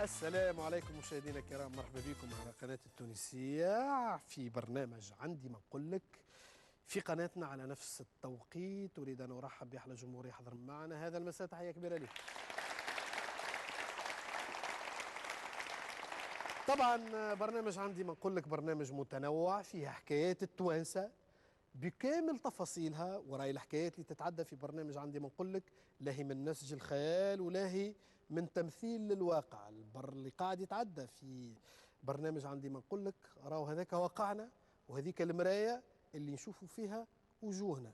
السلام عليكم مشاهدينا الكرام، مرحبا بكم على قناة التونسية في برنامج عندي ما نقول لك في قناتنا على نفس التوقيت. أريد أن أرحب بأحلى جمهور يحضر معنا هذا المساء، تحية كبيرة ليه. طبعا برنامج عندي ما نقول لك برنامج متنوع فيه حكايات التوانسة بكامل تفاصيلها. وراي الحكايات اللي تتعدى في برنامج عندي ما نقول لك لاهي من نسج الخيال ولاهي من تمثيل للواقع. اللي قاعد يتعدى في برنامج عندي ما نقول لك راهو هذاك واقعنا، وهذيك المراية اللي نشوفوا فيها وجوهنا.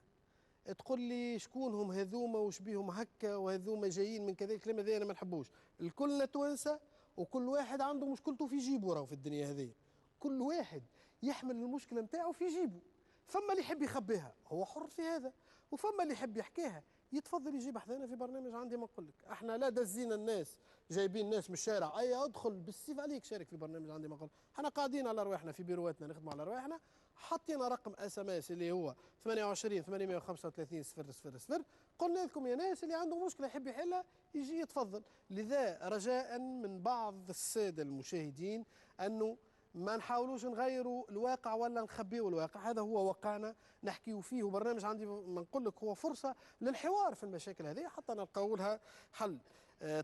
تقول لي شكون هم هذوما وش بيهم هكا وهذوما جايين من كذا، الكلام هذا انا ما نحبوش. الكلنا توانسه وكل واحد عنده مشكلته في جيبه، راهو في الدنيا هذه كل واحد يحمل المشكله نتاعو في جيبه. فما اللي يحب يخبيها هو حر في هذا، وفما اللي يحب يحكيها يتفضل يجيب حذانا في برنامج عندي ما نقول لك. احنا لا دزينا الناس جايبين ناس من الشارع اي ادخل بالسيف عليك شارك في برنامج عندي ما نقول. احنا قاعدين على رواحنا في بيرواتنا نخدموا على رواحنا، حطينا رقم اس ام اس اللي هو 28 835 000. قلنا لكم يا ناس اللي عنده مشكله يحب يحلها يجي يتفضل. لذا رجاء من بعض الساده المشاهدين انه ما نحاولوش نغيروا الواقع ولا نخبيوا الواقع، هذا هو واقعنا نحكيو فيه. وبرنامج عندي ما نقول لك هو فرصة للحوار في المشاكل هذه حتى نلقاو لها حل.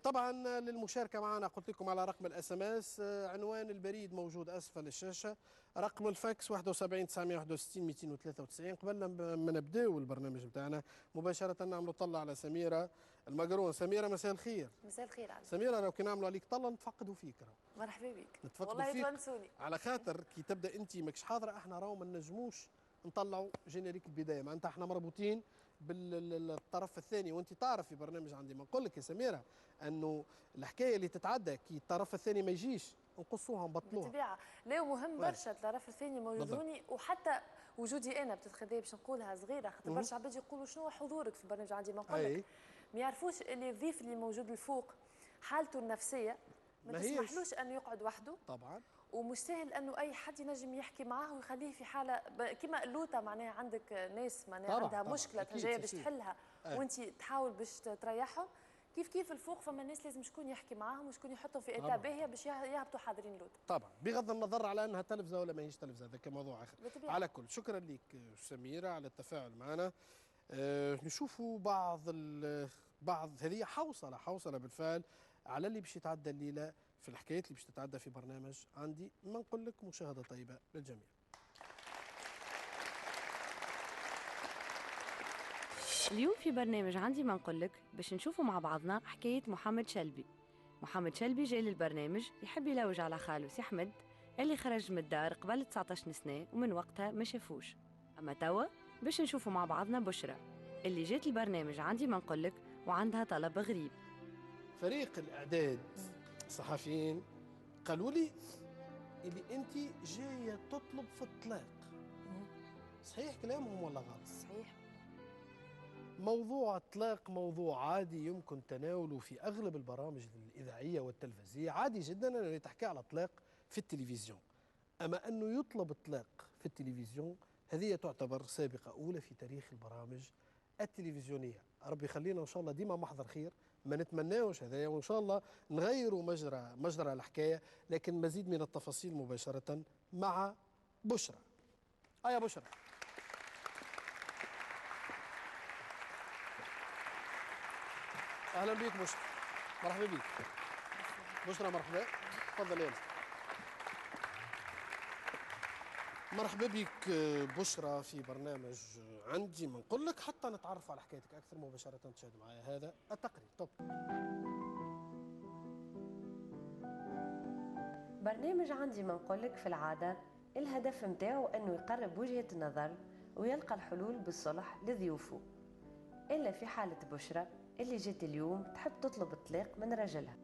طبعا للمشاركة معنا قلت لكم على رقم الاس ام اس، عنوان البريد موجود اسفل الشاشة، رقم الفاكس 71 961 293. قبل ما نبداو البرنامج نتاعنا مباشرة نعملوا طلة على سميرة المقرون. سميرة مساء الخير. مساء الخير عليك سميرة، لو كي نعملوا عليك طلة نتفقدوا فيك مرحبا بك. نتفقدوا والله فيك تونسوني على خاطر كي تبدا انت ماكش حاضره احنا راهو ما نجموش نطلعوا جينيريك البدايه، معناتها احنا مربوطين بالطرف الثاني. وانت تعرف في برنامج عندي ما نقول لك يا سميره انه الحكايه اللي تتعدى كي الطرف الثاني ما يجيش نقصوها نبطلوها بالطبيعه. لا مهم برشا الطرف الثاني ما يوجدوني، وحتى وجودي انا بتتخذي باش نقولها صغيره خاطر برشا عباد يقولوا شنو حضورك في برنامج عندي ما نقول لك. ما يعرفوش اللي الضيف اللي موجود الفوق حالته النفسيه ما تسمحلوش انه يقعد وحده طبعا، ومش سهل انه اي حد ينجم يحكي معاه ويخليه في حاله كيما اللوطه. معناها عندك ناس معناها عندها مشكله جايه باش تحلها وانت تحاول باش تريحهم. كيف الفوق فما الناس لازم شكون يحكي معاهم وشكون يحطهم في اطار باهيه باش يهبطوا حاضرين لوطه. طبعا بغض النظر على انها تلفزه ولا ماهيش تلفزه، هذا موضوع اخر. على كل شكرا لك سميره على التفاعل معنا. نشوفوا بعض هذه حوصله بالفعل على اللي باش يتعدى الليله في الحكايات اللي باش تتعدى في برنامج عندي ما نقول لك. مشاهده طيبه للجميع. اليوم في برنامج عندي ما نقول لك باش نشوفوا مع بعضنا حكايه محمد شلبي. محمد شلبي جاي للبرنامج يحب يلوج على خاله سي احمد اللي خرج من الدار قبل 19 سنه ومن وقتها ما شافوش. اما توا باش نشوفوا مع بعضنا بشرى اللي جات البرنامج عندي ما نقول لك وعندها طلب غريب. فريق الاعداد الصحفيين قالوا لي اللي انت جايه تطلب في الطلاق. صحيح كلامهم ولا غلط؟ صحيح. موضوع الطلاق موضوع عادي يمكن تناوله في أغلب البرامج الإذاعية والتلفزيونية، عادي جدا أن تحكي على طلاق في التلفزيون. أما أنه يطلب الطلاق في التلفزيون هذه تعتبر سابقة أولى في تاريخ البرامج التلفزيونية. ربي يخلينا إن شاء الله ديما محضر خير، ما نتمناوش هذايا، وإن شاء الله نغيروا مجرى الحكاية. لكن مزيد من التفاصيل مباشرة مع بشرى. يا بشرى. اهلا بك بشرى. مرحبا بك بشرى. مرحبا. تفضل يا مرحبا بك بشرى في برنامج عندي ما نقول لك حتى نتعرف على حكايتك اكثر مباشره. تشاهد معايا هذا التقرير. طب برنامج عندي ما نقول لك في العاده الهدف نتاعو انه يقرب وجهه النظر ويلقى الحلول بالصلح لضيوفه، الا في حاله بشرى اللي جات اليوم تحب تطلب الطلاق من رجلها.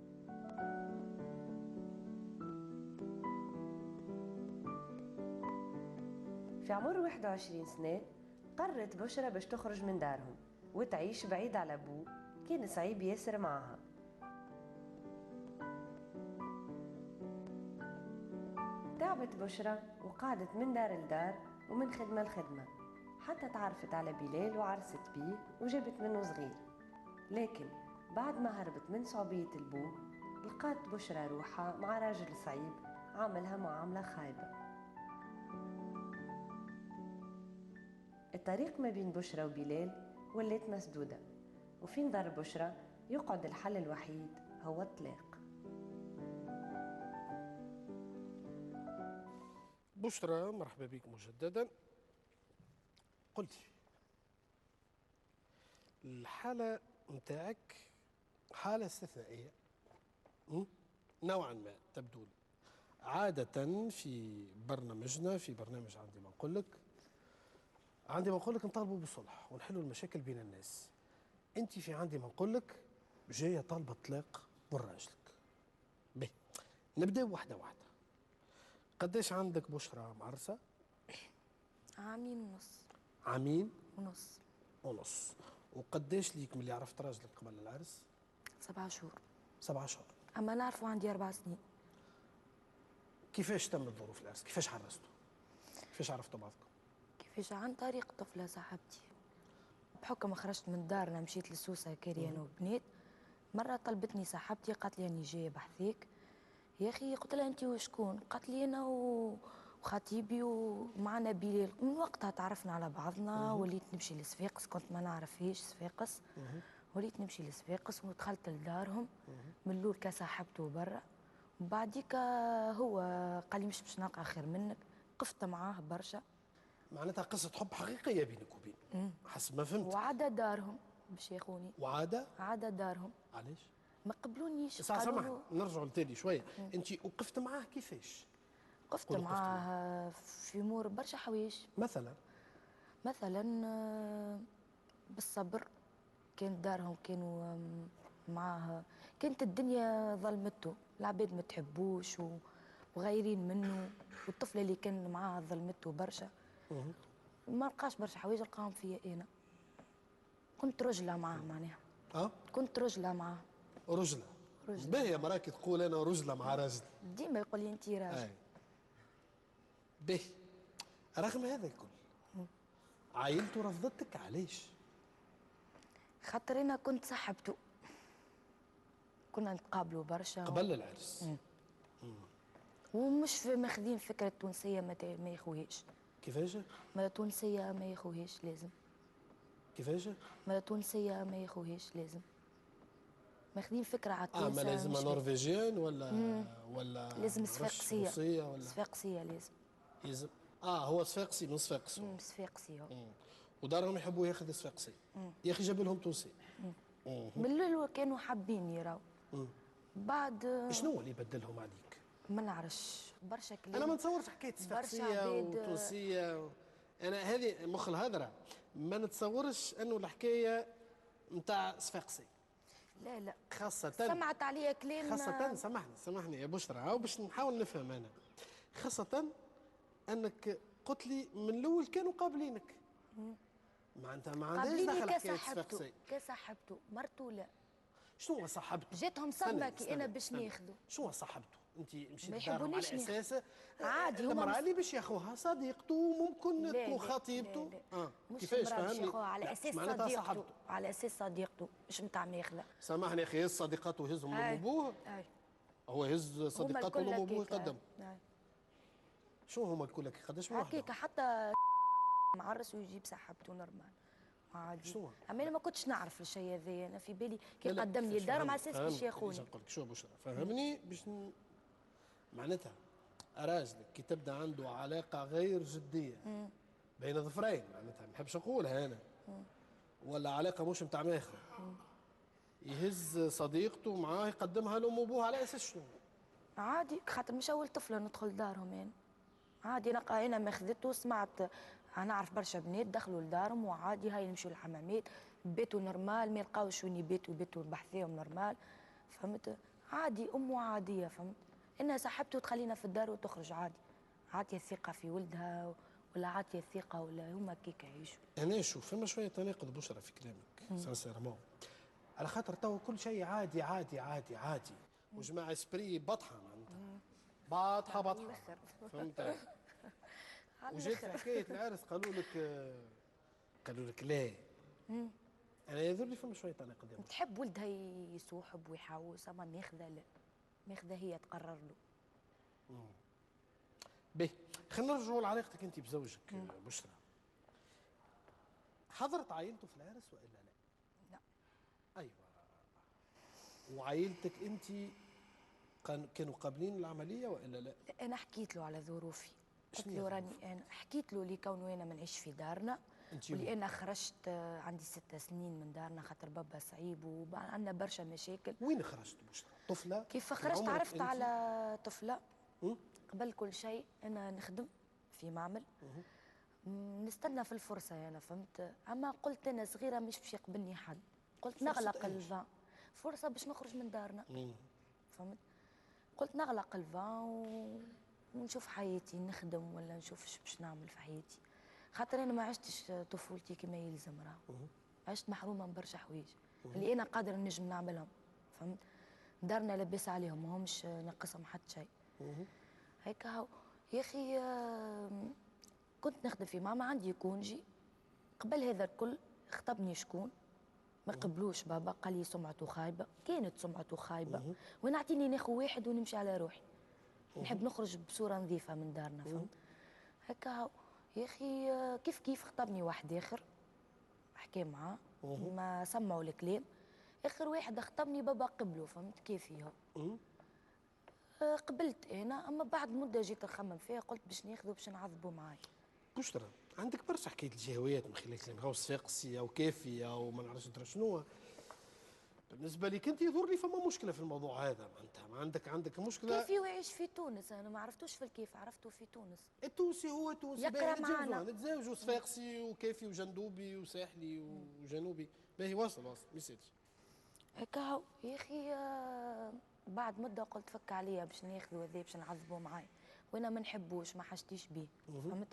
في عمر 21 سنة قررت بشرى باش تخرج من دارهم وتعيش بعيد على أبوه، كان صعيب ياسر معها. تعبت بشرى وقعدت من دار لدار ومن خدمة لخدمة حتى تعرفت على بلال وعرست بيه وجابت منه صغير. لكن بعد ما هربت من صعوبية البوه لقات بشرى روحها مع راجل صعيب عاملها معاملة خايبة. الطريق ما بين بشرى وبلال ولات مسدودة، وفي نظر بشرى يقعد الحل الوحيد هو الطلاق. بشرى مرحبا بك مجددا. قلتي الحالة متاعك حالة استثنائية نوعا ما تبدو لي. عادة في برنامجنا، في برنامج عندي ما نقول لك نطالبوا بالصلح ونحلوا المشاكل بين الناس. انت في عندي ما نقول لك جايه طالبه طلاق من راجلك. به نبداو واحده واحده. قداش عندك بشرى معرسه؟ عامين ونص. عامين ونص. ونص. وقداش ليك من اللي عرفت راجلك قبل العرس؟ 7 شهور. 7 شهور. أما نعرفه عندي 4 سنين. كيفاش تمت ظروف العرس؟ كيفاش عرستوا؟ كيفاش عرفتوا بعضكم؟ كيفاش؟ عن طريق طفلة صاحبتي. بحكم خرجت من دارنا مشيت لسوسة كاري أنا وبنات. مرة طلبتني صاحبتي قالت لي أني جاية بحثيك. يا أخي قلت لها أنت وشكون؟ قالت لي أنا وخطيبي ومعنا بلال. من وقتها تعرفنا على بعضنا. وليت نمشي لصفاقس، كنت ما نعرفهاش صفاقس. وليت نمشي لصفاقس ودخلت لدارهم. من الاول كصاحبته برا، وبعديك هو قال لي مش باش نلقى خير منك. قفت معاه برشا. معناتها قصه حب حقيقيه بينك وبين حسب ما فهمت. وعاد دارهم باش ياخوني. عاد دارهم. علاش؟ ما قبلونيش. سامحني نرجعوا لتالي شويه. انت وقفت معاه كيفاش؟ وقفت معاه في امور برشا حوايج. مثلا بالصبر. كانت دارهم كانوا معاه، كانت الدنيا ظلمته، العباد ما تحبوش وغايرين منه، والطفله اللي كان معاه ظلمته برشا. ما لقاش برشا حوايج لقاهم فيا انا. كنت رجله معاه معناها. كنت رجله معاه. رجله باهيه مراكي تقول انا رجله مع راجل. ديما يقول لي انت راجل. باهي. رغم هذا الكل عائلته رفضتك علاش؟ خاطر انا كنت صاحبته، كنا نتقابلوا برشا قبل العرس. ومش ماخذين فكره التونسيه ما ياخوهاش. كيفاش؟ ما تونسيه ما ياخوهاش لازم. كيفاش؟ ما تونسيه ما ياخوهاش لازم. ماخذين فكره على التونسه. ما لازم نرويجيان ولا لازم صفاقسيه. ولا صفاقسيه لازم. هو صفاقسي من صفاقس. صفاقسي. ودارهم يحبوا ياخذ صفاقسي. يا اخي جاب لهم تونسي. من الاول كانوا حابين يراو. بعد شنو اللي بدلهم عليك؟ ما نعرفش برشا كلام. انا ما نتصورش حكايه صفاقسيه وتونسيه. انا هذه مخ الهضره ما نتصورش انه الحكايه نتاع صفاقسي. لا خاصة سمعت عليا كلام. خاصة سامحني يا بشرى، أو باش نحاول نفهم أنا. خاصة أنك قلت لي من الأول كانوا قابلينك. معناتها ما عندهاش دخل حكاية صفاقسي. كصاحبته مرته لا. شنو هو صاحبته؟ جاتهم صدمة كي أنا باش ناخذه. شنو هو صاحبته؟ أنت مشيت ما لدارهم على أساس عادي. المرأة اللي باش ياخوها صديقته ممكن تكون خطيبته. كيفاش فهمني؟ على أساس صديقته. على أساس صديقته مش نتاع ماخذة. سامحني يا أخي، هز صديقاته وهزهم لأم وأبوه. هو هز صديقاته لأم وأبوه يقدم. شو هما الكل قداش من واحد؟ هكاك حتى معرس ويجيب صاحبته نورمال عادي. شنو؟ اما انا ما كنتش نعرف الشيء هذا. انا في بالي كي قدم لي الدار على اساس باش ياخوني. نقول لك شو بشرى فهمني باش معناتها راجلك كي تبدا عنده علاقه غير جديه بين ظفرين، معناتها ما نحبش نقولها انا، ولا علاقه مش نتاع ماخذ، يهز صديقته معاه يقدمها لام وابوه على اساس شنو؟ عادي خاطر مش اول طفله ندخل دارهم يعني. عادي انا ماخذته سمعت. انا اعرف برشا بنات دخلوا لدارهم وعادي هاي يمشوا للحمامات بيتوا نورمال، ما يلقاوش وين يبيتوا بحثيهم نورمال. فهمت؟ عادي امه عاديه. فهمت؟ انها صاحبته تخلينا في الدار وتخرج عادي. عاطيه الثقه في ولدها ولا عاطيه الثقه ولا هما كيك يعيشوا. انا نشوف فما شويه تناقض بشرى في كلامك سانسيرمون، على خاطر تو كل شيء عادي عادي عادي عادي وجماعه اسبري بطحه معناتها بطحه فهمت؟ وجيت في حكايه العرس قالوا لك لا. انا يظهر لي فما شويه تناقض. تحب ولدها يسوحب ويحوس اما ماخذه لا. ماخذه هي تقرر له. باهي، خلينا نرجعوا لعلاقتك انت بزوجك بشرى. حضرت عائلته في العرس والا لا؟ لا. ايوه. وعائلتك انت كانوا قابلين العمليه والا لا؟ انا حكيت له على ظروفي، قلت شنو هي له ظروفك؟ راني انا حكيت له لكونه انا ما نعيش في دارنا، انت واللي انا خرجت عندي 6 سنين من دارنا خاطر بابا صعيب وعندنا برشا مشاكل. وين خرجت بشرى؟ طفله؟ كيف في خرجت عمرك عرفت أنت؟ على طفله. م? قبل كل شيء انا نخدم في معمل، نستنى في الفرصه انا فهمت، اما قلت انا صغيره مش باش يقبلني حد، قلت فرصة نغلق إيش؟ الفان، فرصه باش نخرج من دارنا. فهمت، قلت نغلق الفان ونشوف حياتي، نخدم ولا نشوف ايش باش نعمل في حياتي، خاطر انا ما عشتش طفولتي كما يلزم راه، عشت محرومه من برشا حوايج اللي انا قادره نجم نعملهم. فهمت، دارنا لاباس عليهم ما همش ناقصهم حتى شيء. هيك هاو يا اخي كنت نخدم في ماما عندي كونجي. قبل هذا الكل خطبني شكون ما قبلوش بابا، قال لي سمعته خايبه، كانت سمعته خايبه، وانا اعطيني ناخذ واحد ونمشي على روحي، نحب نخرج بصوره نظيفه من دارنا. فهمت، هكا هاو يا اخي كيف كيف خطبني واحد اخر، حكى معاه ما سمعوا الكلام، اخر واحد خطبني بابا قبله. فهمت كيف هو. قبلت انا، اما بعد مده جيت نخمم فيها قلت باش ناخذه باش نعذبوا معايا. بشرى عندك برشا حكايه الجهويات من خلال كلامك، هاو صفاقسي او كافي او ما نعرفش ادري شنو. بالنسبه لك انت يظهر لي فما مشكله في الموضوع هذا، معناتها ما عندك مشكله. كيفي ويعيش في تونس، انا ما عرفتوش في الكيف، عرفته في تونس. التونسي هو تونسي، يقرا باهي معانا. نتزاوجوا صفاقسي وكافي وجندوبي وساحلي وجنوبي، باهي واصل ما يسالش. هكا هو يا اخي بعد مده قلت فك عليا باش ناخذه هذا باش نعذبه معايا، وانا ما نحبوش ما حشتيش بيه. فهمت،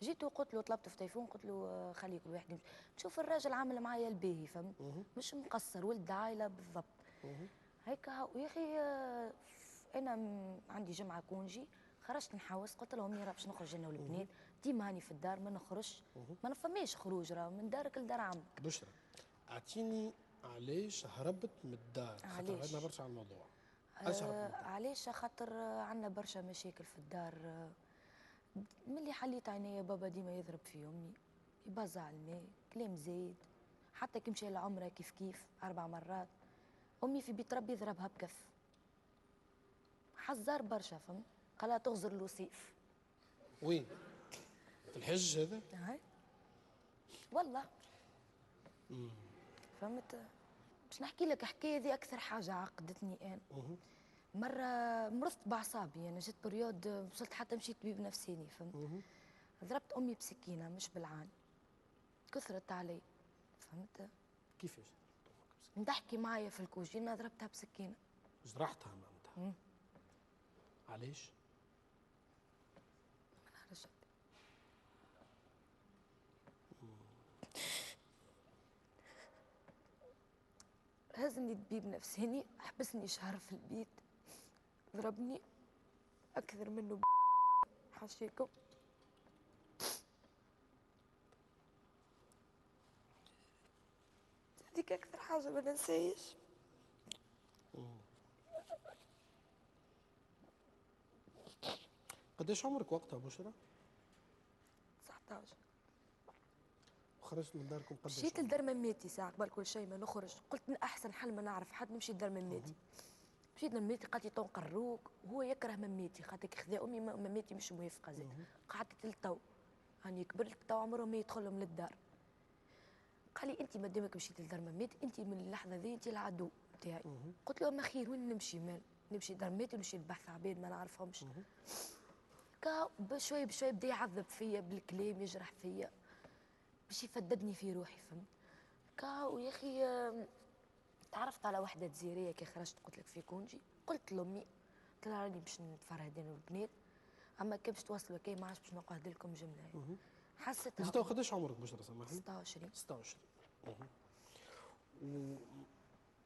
جيت وقلت له طلبت في تليفون قلت له خلي كل واحد يمشي. تشوف الراجل عامل معايا الباهي، فهمت، مش مقصر، ولد عائله بالضبط. هيك هو يا اخي انا عندي جمعه كونجي، خرجت نحوس قلت لهم يا باش نخرج انا والبنات، ديما هاني في الدار ما نخرجش، ما نفهمش خروج راه من دارك لدار عمك. بشرى اعطيني علاش هربت من الدار، خاطر علاش؟ بعدنا برشا على الموضوع. علاش هربت من الدار؟ علاش؟ خاطر عندنا برشا مشاكل في الدار. ملي حليت عينيا بابا ديما يضرب في امي، يبزع الماء، كلام زايد، حتى كي مشى لعمره كيف كيف 4 مرات. امي في بيت ربي ضربها بكف، حزار برشا. فهمت، قالها تغزر له سيف. وين؟ في الحج هذا؟ هاي والله. فهمت، باش نحكي لك حكايه ذي اكثر حاجه عقدتني انا. مره مرضت باعصابي، انا جت بريود وصلت حتى مشيت طبيب نفساني. فهمت، ضربت امي بسكينه مش بالعان، كثرت علي. فهمت، كيفاش؟ تحكي معايا في الكوجينه ضربتها بسكينه. جرحتها معناتها. علاش؟ نهار أسود. هزني طبيب نفساني، حبسني شهر في البيت، ضربني اكثر منه حاشيكم. هذيك اكثر حاجه ما ننساهاش. قداش عمرك وقتها بشرى؟ 19. وخرجت من داركم قداش؟ مشيت لدار مماتي ساعة قبل كل شيء ما نخرج، قلت من أحسن حل ما نعرف حد نمشي لدار مماتي. مشيت لمماتي قالت لي تنقروك، وهو يكره مماتي خاطر كي خذا أمي مماتي مش موافقة زاد. قعدت للتو هاني كبرت تو عمره ما يدخلهم للدار. قال لي أنت مادامك مشيت لدار مماتي أنت من اللحظة ذي أنت العدو بتاعي. قلت له أما خير وين نمشي؟ مال نمشي دار مماتي نمشي نبحث عباد ما نعرفهمش. بشوي بشوي بدا يعذب فيا بالكلام، يجرح فيا باش يفددني في روحي. فهمت، كاو يا اخي تعرفت على وحده جزيريه كي خرجت قلت لك في كونجي، قلت لامي قلت لها راني باش نتفرهد انا والبنات، اما كي باش توصلوا كي ما عادش باش نقعد لكم جمله. حسيتها. انت تو قداش عمرك بشرى سامحني؟ 26. 26.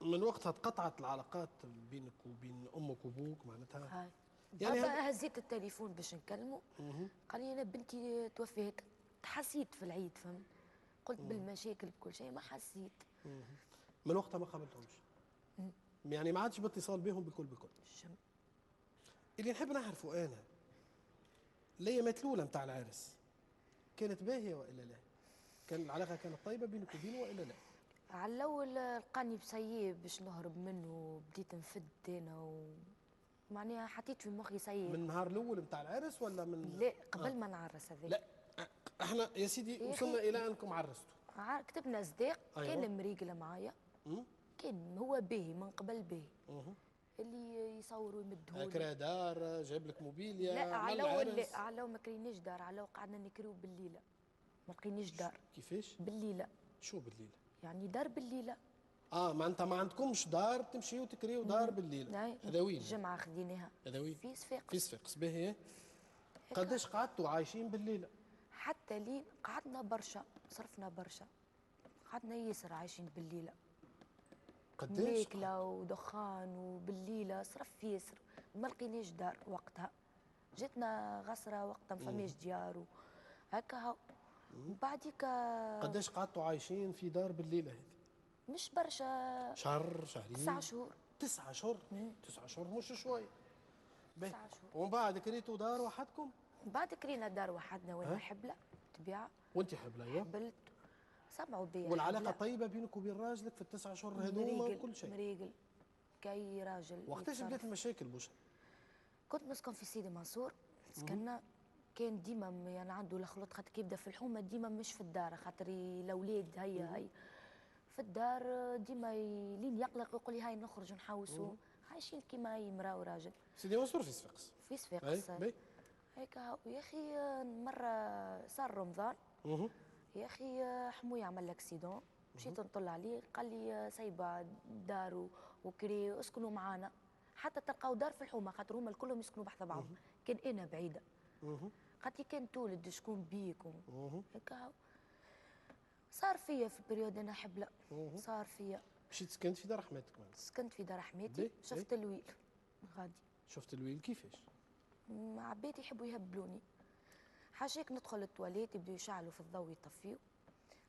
ومن وقتها تقطعت العلاقات بينك وبين امك وابوك معناتها؟ هاي يعني بابا هزيت التليفون باش نكلمه، قال لي انا بنتي توفيت. حسيت في العيد. فهمت، قلت بالمشاكل بكل شيء ما حسيت. من وقتها ما قابلتهمش؟ يعني ما عادش باتصال بهم بكل. اللي نحب نعرفه انا، الايامات الاولى نتاع العرس كانت باهيه والا لا؟ كان العلاقه كانت طيبه بينك وبينه والا لا؟ على الاول لقاني بسيب باش نهرب منه، بديت نفد انا معناها حطيت في مخي سيب. من النهار الاول نتاع العرس ولا من لا قبل ما نعرس هذاك. لا احنا يا سيدي يا وصلنا أخي، الى انكم عرستوا. كتبنا صداق. أيوة. كان مريقله معايا، كان هو باهي من قبل باهي، اللي يصور ويمدهولي. كرا دار، جايب لك موبيليا. لا على العرس. الاول، لا على الأول ما كرينيش دار، على الأول قعدنا نكريو بالليله، ما لقينيش دار. كيفاش؟ بالليله. شو بالليل؟ يعني دار بالليله. ما انت ما عندكمش دار تمشيو تكريو دار بالليل. هذا وين؟ الجمعه خذيناها. هذا وين؟ في صفاقس. في صفاقس. باهي. قداش قعدتوا عايشين بالليل؟ حتى لين قعدنا برشا، صرفنا برشا، قعدنا ياسر عايشين بالليله. قداش؟ ماكله ودخان وبالليله صرف ياسر، ما لقيناش دار وقتها. جاتنا غسره وقتها ما فماش ديار هكا. بعديك قداش قعدتوا عايشين في دار بالليله هذه؟ مش برشا. شهر شهرين؟ 9 شهور. 9 شهور؟ 9 شهور مش شوي. 9 شهور. ومن بعد كريتوا دار وحدكم؟ بعد كرينا دار وحدنا وانا حبله طبيعه. وانت حبله؟ ايوه. حبلت، سمعوا بيا. والعلاقه طيبه بينك وبين راجلك في ال9 شهور هذوما وكل شيء؟ مريقل كي راجل. وقتاش بدات المشاكل بوشا؟ كنت نسكن في سيدي منصور، سكننا. كان ديما يعني عنده الخلط، خاطر كي يبدا في الحومه ديما مش في الدار، خاطر الاولاد هيا في الدار ديما لين يقلق يقول لي هاي نخرج نحوسوا. عايشين كيما اي مراه وراجل. سيدي منصور في صفاقس؟ في صفاقس هيك. يا اخي مره صار رمضان، يا اخي حموي عمل اكسيدون، مشيت نطل عليه قال لي سايبه دار وكري اسكنوا معانا حتى تلقاو دار في الحومه، خاطر هما الكلهم يسكنوا بحذا بعضهم. كان انا بعيده. قالت لي كان تولد شكون بيك هيك. صار فيا في البريود انا حبله، صار فيا. مشيت سكنت في دار حماتك؟ سكنت في دار حماتي. شفت الويل غادي. شفت الويل كيفاش؟ عبيت يحبوا يهبلوني. حاشاك ندخل التواليت يبدوا يشعلوا في الضوء يطفيو،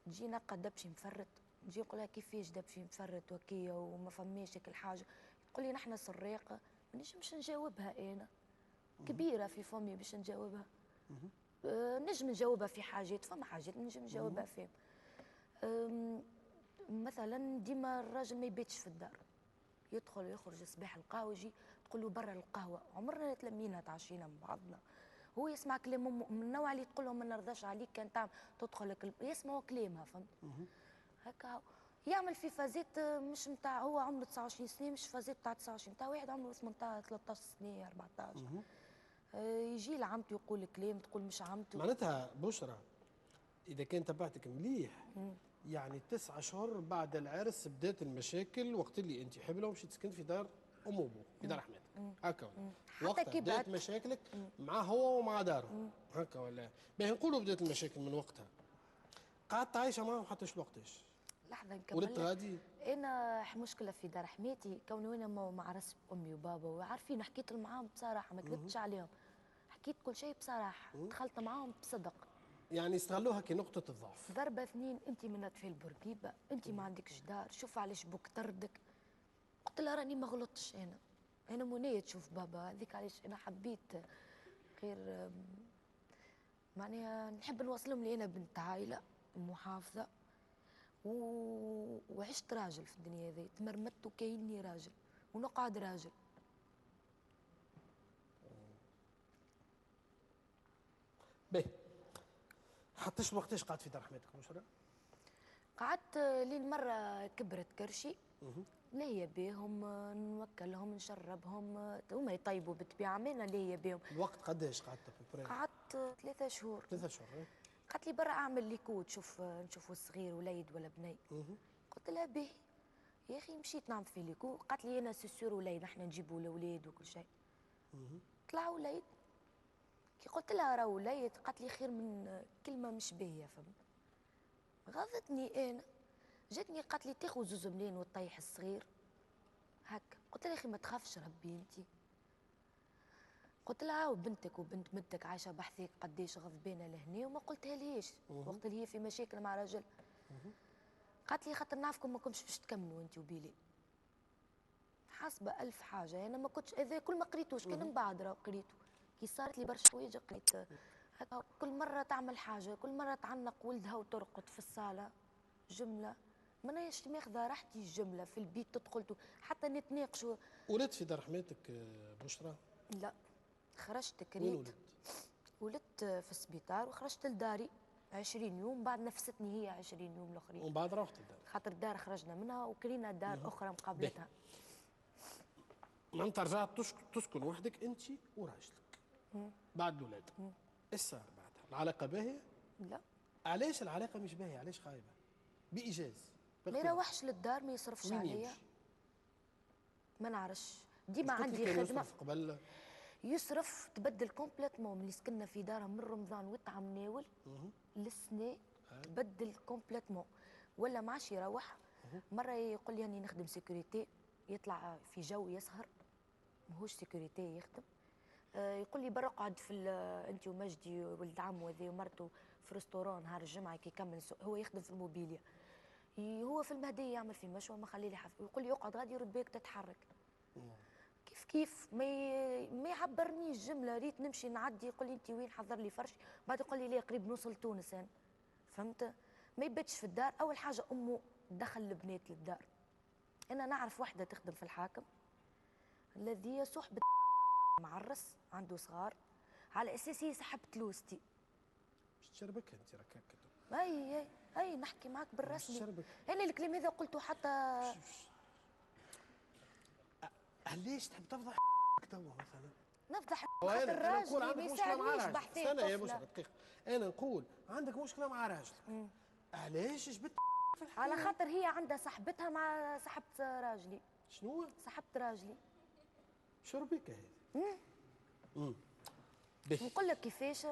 تجي نلقى دبشي مفرط، نجي نقولها كيفاش دبشي مفرط وكيا وما فماش هيك الحاجه، تقول لي نحن سراقه. ما نجمش نجاوبها انا، كبيره في فمي باش نجاوبها. نجم نجاوبها في حاجات، فما حاجات نجم نجاوبها فيهم. مثلا ديما الراجل ما يبيتش في الدار، يدخل ويخرج الصباح القهوه، يجي تقول له برا القهوه. عمرنا تلمينا تعشينا مع بعضنا. هو يسمع كلام من النوع اللي تقول له ما نرضاش عليك كان تعمل تدخل يسمعوا كلامها، فهمت؟ هكا يعمل في فازات مش نتاع. هو عمره 29 سنه، مش فازات نتاع 29، نتاع واحد عمره 18 13 سنه 14. يجي لعمته يقول كلام، تقول مش عمته. معناتها بشرى اذا كان تبعتك مليح، يعني 9 شهور بعد العرس بدات المشاكل، وقت اللي انت حبله ومشيت سكنت في دار ام وابوه في دار حماتك هكا. حتى كي بدات مشاكلك مع هو ومع داره هكا ولا؟ باهي نقولوا بدات المشاكل من وقتها. قعدت عايشه معاهم حتى شو وقتاش؟ لحظه نكمل. ولدت غادي؟ انا مشكله في دار حماتي كوني وانا ما عرست امي وبابا وعارفين، حكيت معاهم بصراحه ما كذبتش عليهم، حكيت كل شيء بصراحه، دخلت معاهم بصدق. يعني استغلوها كنقطه الضعف. ضربه اثنين، انت من اطفال بورقيبه، انت ما عندكش دار، شوف علاش بوك طردك. قلت لها راني ما غلطتش، انا منيه تشوف بابا، هذيك علاش انا حبيت غير معناها نحب نوصلهم لي انا بنت عائله محافظه وعشت راجل في الدنيا هذه، تمرمدت وكايني راجل ونقعد راجل. باهي حتى وقتاش قعدت في دار حماتك بشرى؟ قعدت لين مره كبرت كرشي، ليا بيهم نوكلهم نشربهم، هما يطيبوا بالطبيعه، مانا ليا بيهم. الوقت قداش قعدت في قعدت 3 شهور. 3 شهور. قالت لي برا اعمل ليكود، نشوفوا الصغير وليد ولا بني. قلت لها باهي يا اخي، مشيت نعمل في ليكود. قالت لي انا سيسور وليد، احنا نجيبوا الاولاد وكل شيء. طلع وليد. كي قلت لها راه وليد، قالت لي خير من كلمه مش باهيه، فهمت؟ غضتني انا، جاتني قالت لي تاخذ زوز منين وتطيح الصغير هكا. قلت لها يا اخي ما تخافش ربي انت. قلت لها وبنتك وبنت مدك عايشه بحثك قديش غضبانه لهنا، وما قلتها ليش وقت اللي هي في مشاكل مع راجل. قالت لي خاطر نعرفكم ما كنتش باش تكملوا انت وبيلي، حاسبه ألف حاجه، انا ما كنتش هذا كل ما قريتوش كان من بعد راه قريته. كي صارت لي برشا حوايج قريت هكا، كل مره تعمل حاجه، كل مره تعلق ولدها وترقد في الصاله جمله، ماناش ماخذه راحتي الجمله في البيت تدخل حتى نتناقشوا. ولدت في دار حماتك بشرى؟ لا خرجت وين كريت. ولدت؟ ولدت في السبيطار وخرجت لداري 20 يوم، بعد نفستني هي 20 يوم الاخرين. ومن بعد روحت لدار؟ خاطر الدار خرجنا منها وكرينا دار اخرى مقابلتها. معناتها رجعت تسكن وحدك انت وراجلك بعد الولاد. ايش صار بعدها؟ العلاقه باهيه؟ لا علاش العلاقه مش باهيه؟ علاش خايبه؟ بايجاز ما يروحش للدار، ما يصرفش وين عليا. يمشي؟ ما نعرفش، ديما قلت لي عندي كان خدمه. يصرف قبل؟ يصرف تبدل كومبليتمون من اللي سكننا في دارها من رمضان والطعم ناول للسنه، تبدل كومبليتمون ولا ما عادش يروح. مره يقول لي اني نخدم سيكوريتي، يطلع في جو يسهر ماهوش سيكوريتي يخدم. يقول لي برا اقعد في انت ومجدي ولد عمو هذا ومرته في ريستوران نهار الجمعه كي يكمل هو يخدم في الموبيليا، هو في المهديه يعمل في مشوى ما خلي لي حف، ويقول لي اقعد غادي يرد بيك تتحرك. كيف ما يعبرنيش جمله، ريت نمشي نعدي يقول لي انت وين حضر لي فرش، بعد يقول لي ليه قريب نوصل تونس انا. فهمت؟ ما يباتش في الدار. اول حاجه امه دخل البنات للدار. انا نعرف وحده تخدم في الحاكم الذي صحبه معرس عنده صغار، على اساس هي سحبت فلوستي. باش تشربك انت راك هكا. اي نحكي معك بالرسمي. تشربك. انا الكلام هذا قلته حتى. علاش تحب تفضح توا مثلا؟ نفضح انا خاطر نقول راجلي عندك ما مشكله مع يساعدنيش راجلك. بحثي استنى يا طفلة. بشرى دقيقه، انا نقول عندك مشكله مع راجلك. علاش جبت في الحكايه؟ على خاطر هي عندها صاحبتها مع صاحبة راجلي. شنو؟ صاحبة راجلي. شربيك هذه. نقول لك كيفاش.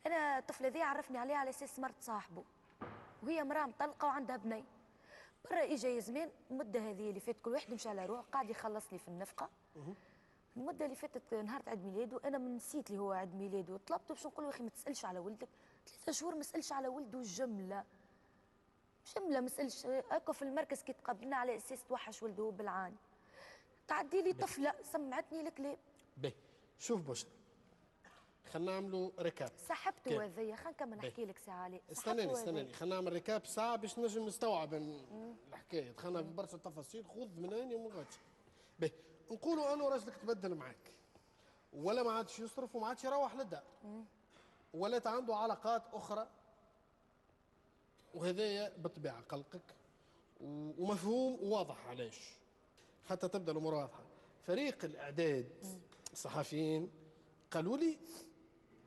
انا الطفله ذي عرفني عليها على اساس مرت صاحبه، وهي مراه مطلقه وعندها بني. برا اجا زمان المده هذه اللي فاتت كل واحد مشى على روح قاعد يخلص لي في النفقه. المده اللي فاتت نهار عيد ميلاده انا من نسيت لي هو عيد ميلاده، طلبته باش نقول له اخي ما تسالش على ولدك. 3 شهور ما سالش على ولده جمله ما سالش. هكا في المركز كي تقابلنا على اساس توحش ولده بالعاني. تعدي لي طفله سمعتني الكلام. باهي شوف بشرى، خلينا نعملوا ريكاب. سحبته هذيا، خلينا نكمل نحكي لك ساعه عليه. استناني خلينا نعمل ريكاب ساعه باش نجم نستوعب الحكايه. دخلنا في برشا تفاصيل، خذ من هاني ومن غادي. باهي نقولوا انه راجلك تبدل معاك ولا ما عادش يصرف وما عادش يروح للدار ولا عنده علاقات اخرى، وهذايا بالطبيعه قلقك ومفهوم وواضح علاش، حتى تبدا الامور واضحه. فريق الاعداد الصحفيين قالوا لي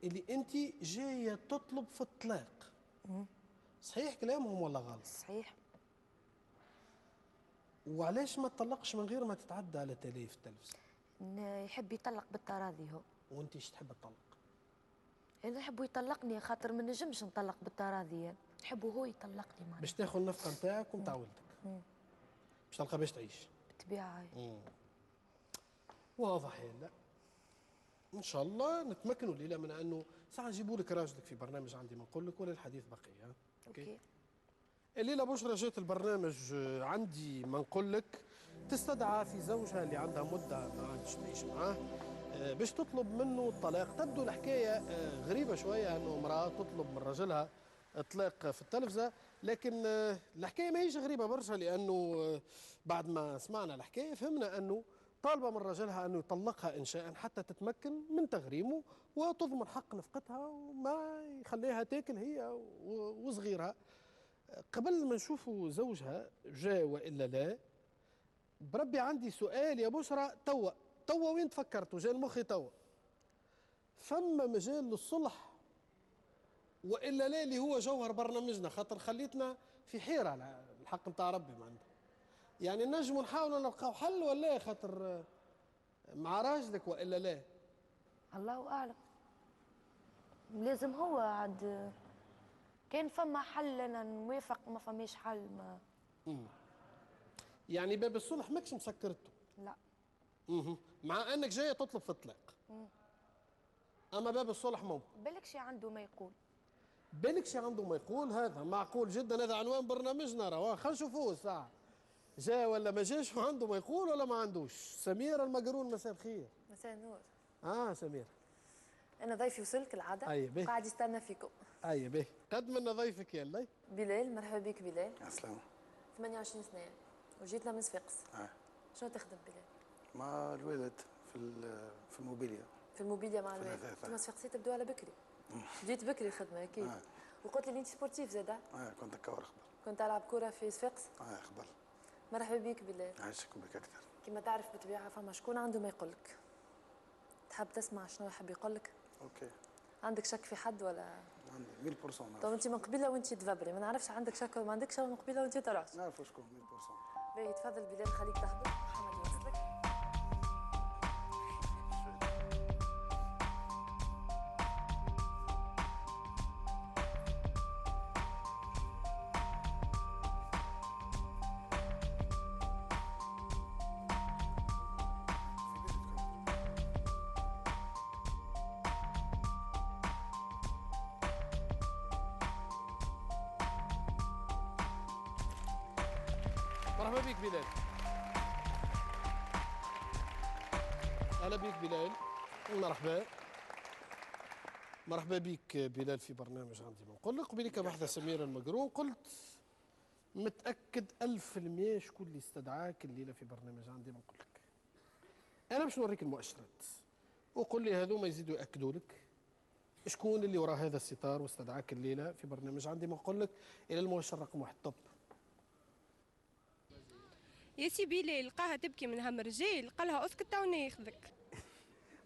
اللي انت جايه تطلب في الطلاق. صحيح كلامهم ولا غلط؟ صحيح. وعلاش ما تطلقش من غير ما تتعدى على تلاف التلفزه؟ يحب يطلق بالتراضي هو. وانت ايش تحب تطلق؟ انا نحبه يطلقني خاطر ما نجمش نطلق بالتراضي، نحبه هو يطلقني معنا. باش تاخذ النفقه نتاعك ونتاع ولدك. باش تلقى باش تعيش. بالطبيعه. واضح يا لا. ان شاء الله نتمكنوا الليله من انه ساعه نجيبوا لك راجلك في برنامج عندي ما نقول لك ولا الحديث بقي. اوكي. الليله بشرى جات البرنامج عندي ما نقول لك تستدعى في زوجها اللي عندها مده ما عادش تعيش معاه باش تطلب منه الطلاق. تبدو الحكايه غريبه شويه انه امراه تطلب من رجلها الطلاق في التلفزه، لكن الحكايه ما هيش غريبه برشا، لانه بعد ما سمعنا الحكايه فهمنا انه طالبه من رجلها انه يطلقها انشاء حتى تتمكن من تغريمه وتضمن حق نفقتها وما يخليها تاكل هي وصغيرها. قبل ما نشوفوا زوجها جاء والا لا، بربي عندي سؤال يا بشرى. توا وين تفكرتوا؟ جاء المخي توا. فما مجال للصلح والا لا اللي هو جوهر برنامجنا، خاطر خليتنا في حيره على الحق نتاع ربي ما عنده. يعني نجموا نحاولوا نلقاو حل ولا خاطر مع راجلك والا لا؟ الله اعلم. لازم هو عاد كان فما حل انا نوافق، ما فماش حل ما. يعني باب الصلح ماكش مسكرته؟ لا. مع انك جايه تطلب في الطلاق. اما باب الصلح ممكن. بالك شي عنده ما يقول. بالك شي عنده ما يقول، هذا معقول جدا. هذا عنوان برنامجنا راه، خلينا نشوفوه ساعه. جا ولا ما جاش وعنده ما يقول ولا ما عندوش؟ سمير المقرون مساء الخير. مساء النور. سمير. انا ضيفي وصلك العاده. اي به. قاعد يستنى فيكم. اي به. قدم لنا ضيفك يلا. بلال، مرحبا بك بلال. السلام. 28 سنه وجيتنا من صفاقس. شنو تخدم بلال؟ مع الوالد في الموبيليا. في الموبيليا مع الوالد. انتم صفاقسي تبدو على بكري. بديت بكري الخدمه اكيد. وقلت لي اللي انت سبورتيف زاده. كنت كور قبل. كنت العب كره في صفاقس. قبل. مرحبا بك بلال. عايشك بك اكثر. كما تعرف بالطبيعه فما شكون عنده ما يقولك. تحب تسمع شنو يحب يقولك؟ اوكي. عندك شك في حد ولا؟ عندي 100%. طب انت من قبيله وانت تفبري، ما نعرفش عندك شك ولا ما عندكش، من قبيله وانت تراش. نعرف شكون 100%. باهي تفضل بلال، خليك تهبط، محمد يوصلك. مرحبا بك بلال. اهلا بك بلال. مرحبا. مرحبا بك بلال في برنامج عندي ما نقول لك. قبيلك بحث سمير المقرون قلت متاكد 1000% شكون اللي استدعاك الليله في برنامج عندي ما نقول لك. انا باش نوريك المؤشرات وقول لي هذوما يزيدوا ياكدوا لك شكون اللي وراء هذا الستار واستدعاك الليله في برنامج عندي ما نقول لك. الى المؤشر رقم 1 طب. يا سي بلال، لقاها تبكي من هم الرجال، قالها اسكت تو ناخذك.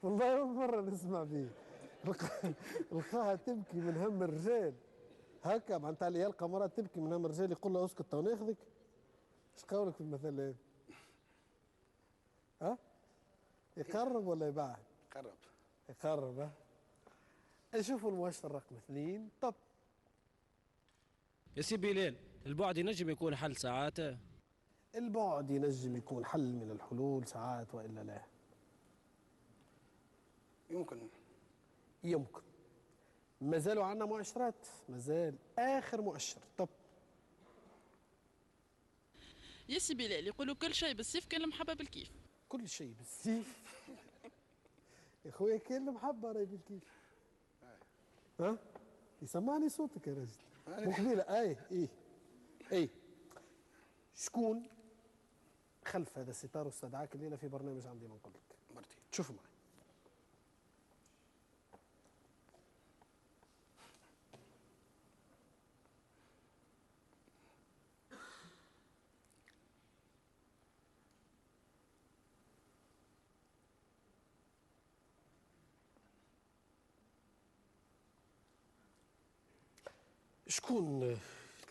والله أول مرة نسمع به. لقاها تبكي من هم الرجال. هكا معناتها اللي يلقى مرة تبكي من هم الرجال يقول لها اسكت تو ناخذك. ايش قولك في المثل هذا؟ ها؟ يقرب ولا يبعد؟ قرب. يقرب. ها؟ نشوفوا المؤشر رقم 2 طب. يا سي بلال، البعد ينجم يكون حل ساعات؟ البعد ينجم يكون حل من الحلول ساعات والا لا؟ يمكن. يمكن. ما زالوا عندنا مؤشرات، ما زال اخر مؤشر طب. يا سي بلال، يقولوا كل شيء بالسيف كان المحبه بالكيف. كل شيء بالسيف. يا خويا كان المحبه راهي بالكيف. ها؟ يسمعني صوتك يا راجل. مقبله اي شكون خلف هذا الستار واستدعاك الليله في برنامج عندي ما نقول لك؟ مرتي. شوفوا معي. شكون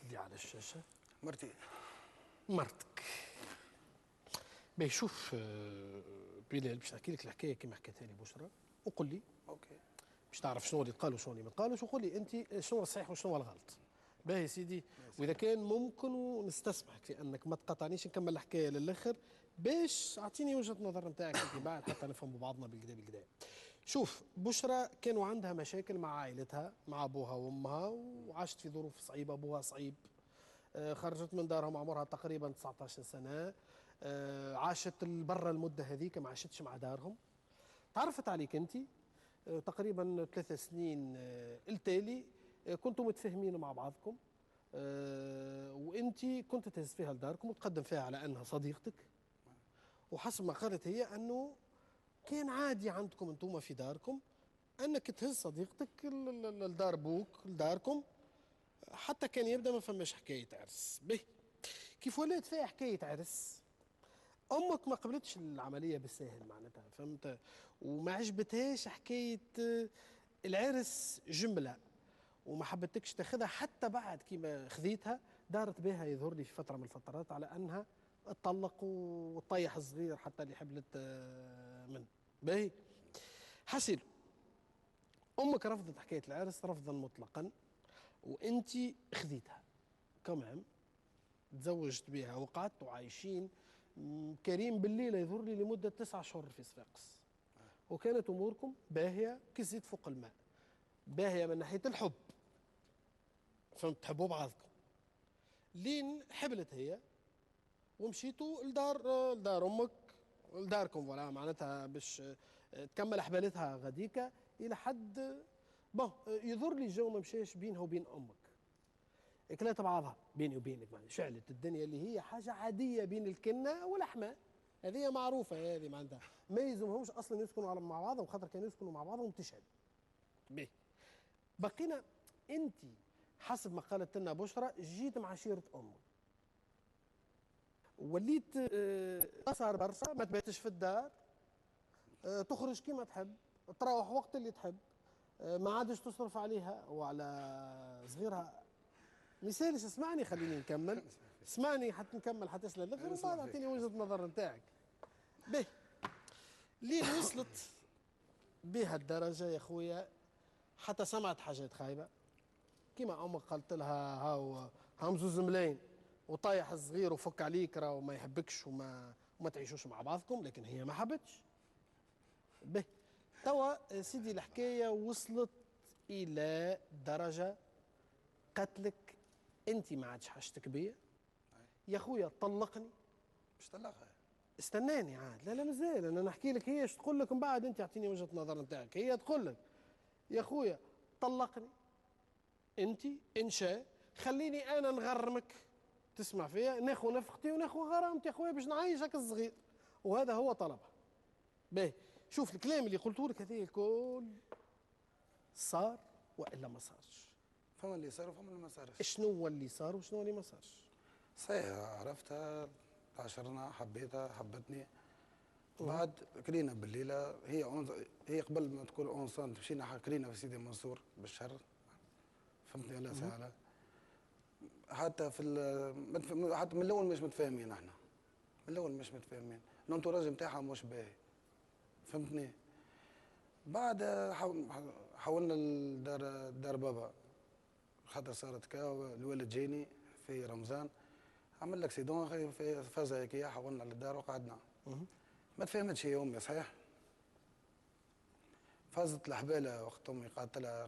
اللي على الشاشه؟ مرتي. مرتك. باهي شوف بلال، باش نحكي لك الحكايه كما حكيتها لي بشرى وقول لي. اوكي. باش تعرف شنو اللي قال وشنو اللي ما قالش وقول لي انت شنو الصحيح وشنو الغلط. باهي سيدي، واذا كان ممكن ونستسمحك في انك ما تقاطعنيش نكمل الحكايه للاخر باش اعطيني وجهه نظر نتاعك انت بعد حتى نفهموا بعضنا بالكدا بالكدا. شوف بشرى كانوا عندها مشاكل مع عائلتها، مع ابوها وامها، وعاشت في ظروف صعيبه، ابوها صعيب، خرجت من دارهم عمرها تقريبا 19 سنه، عاشت برا المده هذيك ما عاشتش مع دارهم. تعرفت عليك انت تقريبا 3 سنين التالي، كنتم متفاهمين مع بعضكم، وانت كنت تهز فيها لداركم وتقدم فيها على انها صديقتك، وحسب ما قالت هي انه كان عادي عندكم انتم في داركم انك تهز صديقتك لدار بوك لداركم حتى كان يبدا ما فماش حكايه عرس. به كيف ولات فيها حكايه عرس، امك ما قبلتش العمليه بالساهل معناتها، فهمت، وما عجبتهاش حكايه العرس جمله، وما حبتكش تاخذها حتى بعد كيما خذيتها دارت بها يظهر لي في فتره من الفترات على انها تطلق وطيح الصغير حتى اللي حبلت منه. باهي حسيل امك رفضت حكايه العرس رفضا مطلقا، وانت خذيتها كمان تزوجت بها وقعدتوا عايشين كريم بالليله يظهر لي لمده 9 شهور في صفاقس، وكانت اموركم باهيه كزيت فوق الماء، باهيه من ناحيه الحب، فهمت، تحبوا بعضكم، لين حبلت هي ومشيتوا لدار امك لداركم فوالا معناتها باش تكمل حبالتها غاديكا الى حد يظهر لي الجو ما مشاش بينها وبين امك. كلات بعضها بيني وبينك معناتها شعلت الدنيا اللي هي حاجه عاديه بين الكنه والحماه، هذه معروفه هذه معناتها ما يلزمهمش اصلا يسكنوا مع بعضهم خاطر كانوا يسكنوا مع بعضهم تشهد. باهي بقينا انت حسب ما قالت لنا بشرى جيت مع عشيره امك وليت صار برشا ما تباتش في الدار، تخرج كيما تحب، تروح وقت اللي تحب، ما عادش تصرف عليها وعلى صغيرها. مثالش اسمعني خليني نكمل، اسمعني حتى نكمل حتى تسلم الاخر ومن بعد اعطيني وجهه النظر نتاعك. باهي لين وصلت بها الدرجه يا خويا حتى سمعت حاجات خايبه كيما امك قالت لها هاو زوز ملايين وطايح الصغير وفك عليك راهو ما يحبكش وما تعيشوش مع بعضكم، لكن هي ما حبتش. به توا سيدي الحكايه وصلت الى درجه قتلك انت ما عادش حاجتك بيا يا خويا طلقني. مش طلقها استناني عاد، لا مازال انا نحكي لك، هي تقول لك من بعد انت اعطيني وجهه النظر نتاعك. هي تقول لك يا خويا طلقني انت ان شاء خليني انا نغرمك، تسمع فيها، ناخذ نفقتي وناخذ غرامتي يا خويا باش نعيشك الصغير، وهذا هو طلبها. باهي شوف الكلام اللي قلته لك هذا الكل صار والا ما صارش؟ فما اللي صار وفما اللي ما صارش. شنو هو اللي صار وشنو اللي ما صارش؟ صحيح عرفتها، عاشرنا، حبيتها، حبتني. بعد كلينا بالليله، هي قبل ما تكون اونسان مشينا كلينا في سيدي منصور بالشهر، فهمتني ولا سهله. حتى حتى من الاول مش متفاهمين احنا، من الاول مش متفاهمين، الانتوراج نتاعها مش باهي، فهمتني. بعد حولنا لدار بابا خاطر صارت كا الوالد جاني في رمضان عمل اكسيدون في فازه هيك، حولنا للدار وقعدنا. ما تفهمتش هي امي صحيح. فازت الحباله وقت امي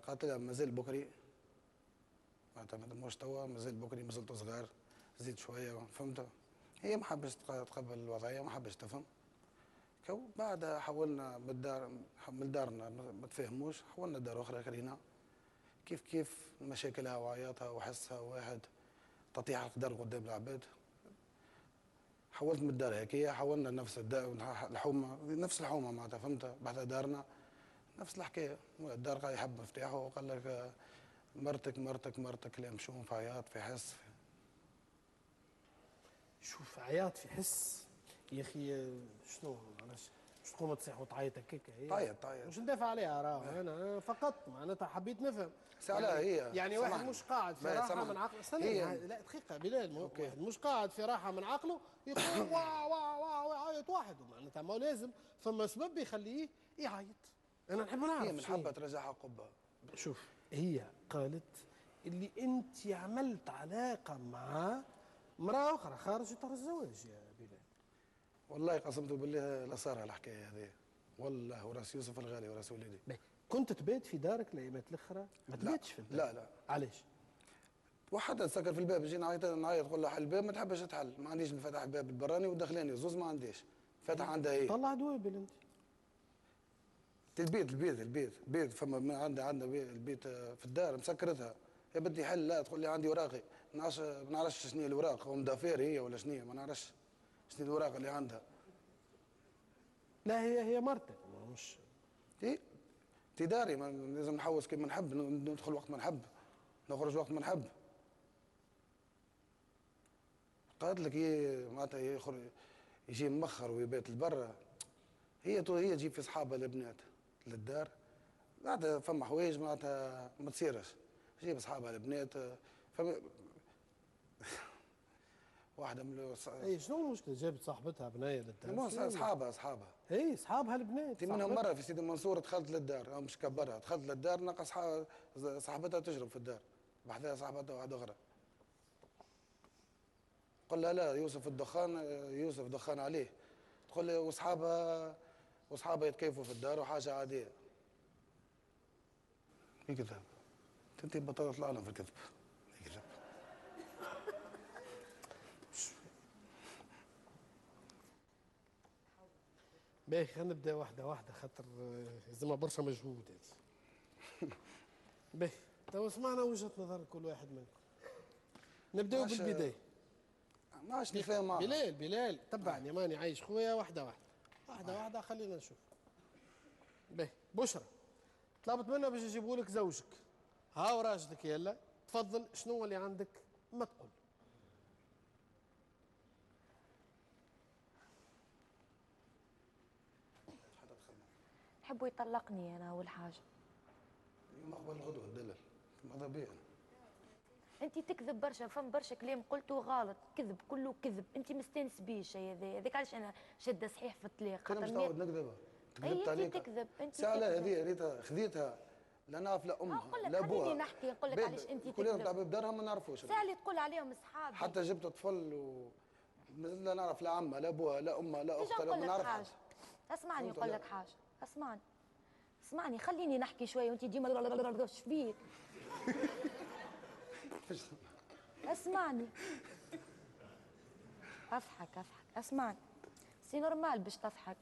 قاتلها مازال بكري، معناتها مش توا مازال بكري، مازلت صغار زيد شويه، فهمت. هي ما حبش تقبل الوضعيه، ما حبش تفهم. بعد حولنا من دارنا ما تفهموش، حولنا دار اخرى كرينا. كيف مشاكلها وعياطها وحسها واحد، تطيح القدر قدام العباد. حولت من الدار هيك، حولنا نفس الحومه، نفس الحومه معناتها، فهمت. بعد دارنا نفس الحكايه، الدار قاعد يحب مفتاحه وقال لك مرتك لا مشوم في عياط في حس. شوف عياط في حس يا اخي، شنو علاش مش تقوم تصيح وتعيط هكاك؟ طايط مش ندافع عليها راه، انا فقط معناتها حبيت نفهم. يعني واحد مش قاعد في راحه من عقله، استنى لا دقيقه بلال، واحد مش قاعد في راحه من عقله يقول وا وا وا يعيط واحد، معناتها ما لازم فما سبب يخليه يعيط. انا نحب نعرف. هي من حبه ترجعها قبه. شوف هي قالت اللي انت عملت علاقه مع امراه اخرى خارج اطار الزواج يا بلال. والله قسمت بالله لا صار الحكايه هذه، والله وراس يوسف الغالي وراس وليدي. كنت تبات في دارك الايامات الاخرى؟ ما تباتش في الدار؟ لا. علاش؟ وحتى تسكر في الباب، يجي نعيط تقول له حل الباب، ما تحبش تحل. ما عنديش نفتح الباب البراني والداخلاني زوز، ما عنديش فتح عندها هي. طلع دوابل انت. البيت فما عندنا البيت في الدار مسكرتها. يا بدي حل، لا تقول لي عندي اوراقي، ما نعرفش شنو هي الاوراق، ومدافير هي ولا شنو هي، ما نعرفش شنو الاوراق اللي عندها. لا هي مرتك مش داري، لازم نحوس كيف ما نحب، ندخل وقت ما نحب، نخرج وقت ما نحب. قالت لك معناتها يجي مخر ويبات لبرا. هي تجيب في صحابها البنات للدار، معناتها فما حوايج معناتها ما تصيرش، تجيب صحابها البنات. واحده من شنو المشكله جابت صاحبتها بنايه للدار؟ اصحابها اي اصحابها البنات. منهم مره في سيدي منصور دخلت للدار، او مش كبرها، دخلت للدار نلقى صاحبتها تشرب في الدار، بحذاها صاحبتها واحده اخرى. قل لها لا يوسف دخان عليه. تقول لي واصحابها يتكيفوا في الدار وحاجه عاديه. يكذب انت بطلت العالم في الكذب. يكذب. باهي خلينا نبدا واحده واحده خاطر لازمها برشا مجهود هذه. باهي تو سمعنا وجهه نظر كل واحد منكم. نبداو بالبدايه. ما عادش نفهم معاه. بلال تبعني ماني عايش خويا واحده واحده خلينا نشوف. باهي بشرى طلبت منها باش يجيبوا لك زوجك، هاو راجلك يلا تفضل شنو هو اللي عندك ما تقول. نحبوا يطلقني انا اول حاجه. يوم قبل الغدوه دلل ماذا بيا. انت تكذب برشا، فم برشا كلام قلته غلط، كذب كله كذب، انت مستانس بيه الشيء هذاك علاش انا شاده صحيح في الطلاق. انا مش متعود نكذب. كذبت عليك. انت تكذب، انت ساعه هذه ريتها خذيتها لا نعرف لا امها لا ابوها. خليني نحكي نقول لك علاش انت تكذب. كلهم تاع باب دارهم ما نعرفوش. ساعه اللي تقول عليهم اصحابي. حتى جبت طفل لا نعرف لا عمها لا ابوها لا امها لا اختها لا ما نعرفهاش. اسمعني نقول لك حاجه، اسمعني خليني نحكي شويه وانت ديما ايش فيك؟ اسمعني اضحك اسمعني سي نورمال باش تضحك.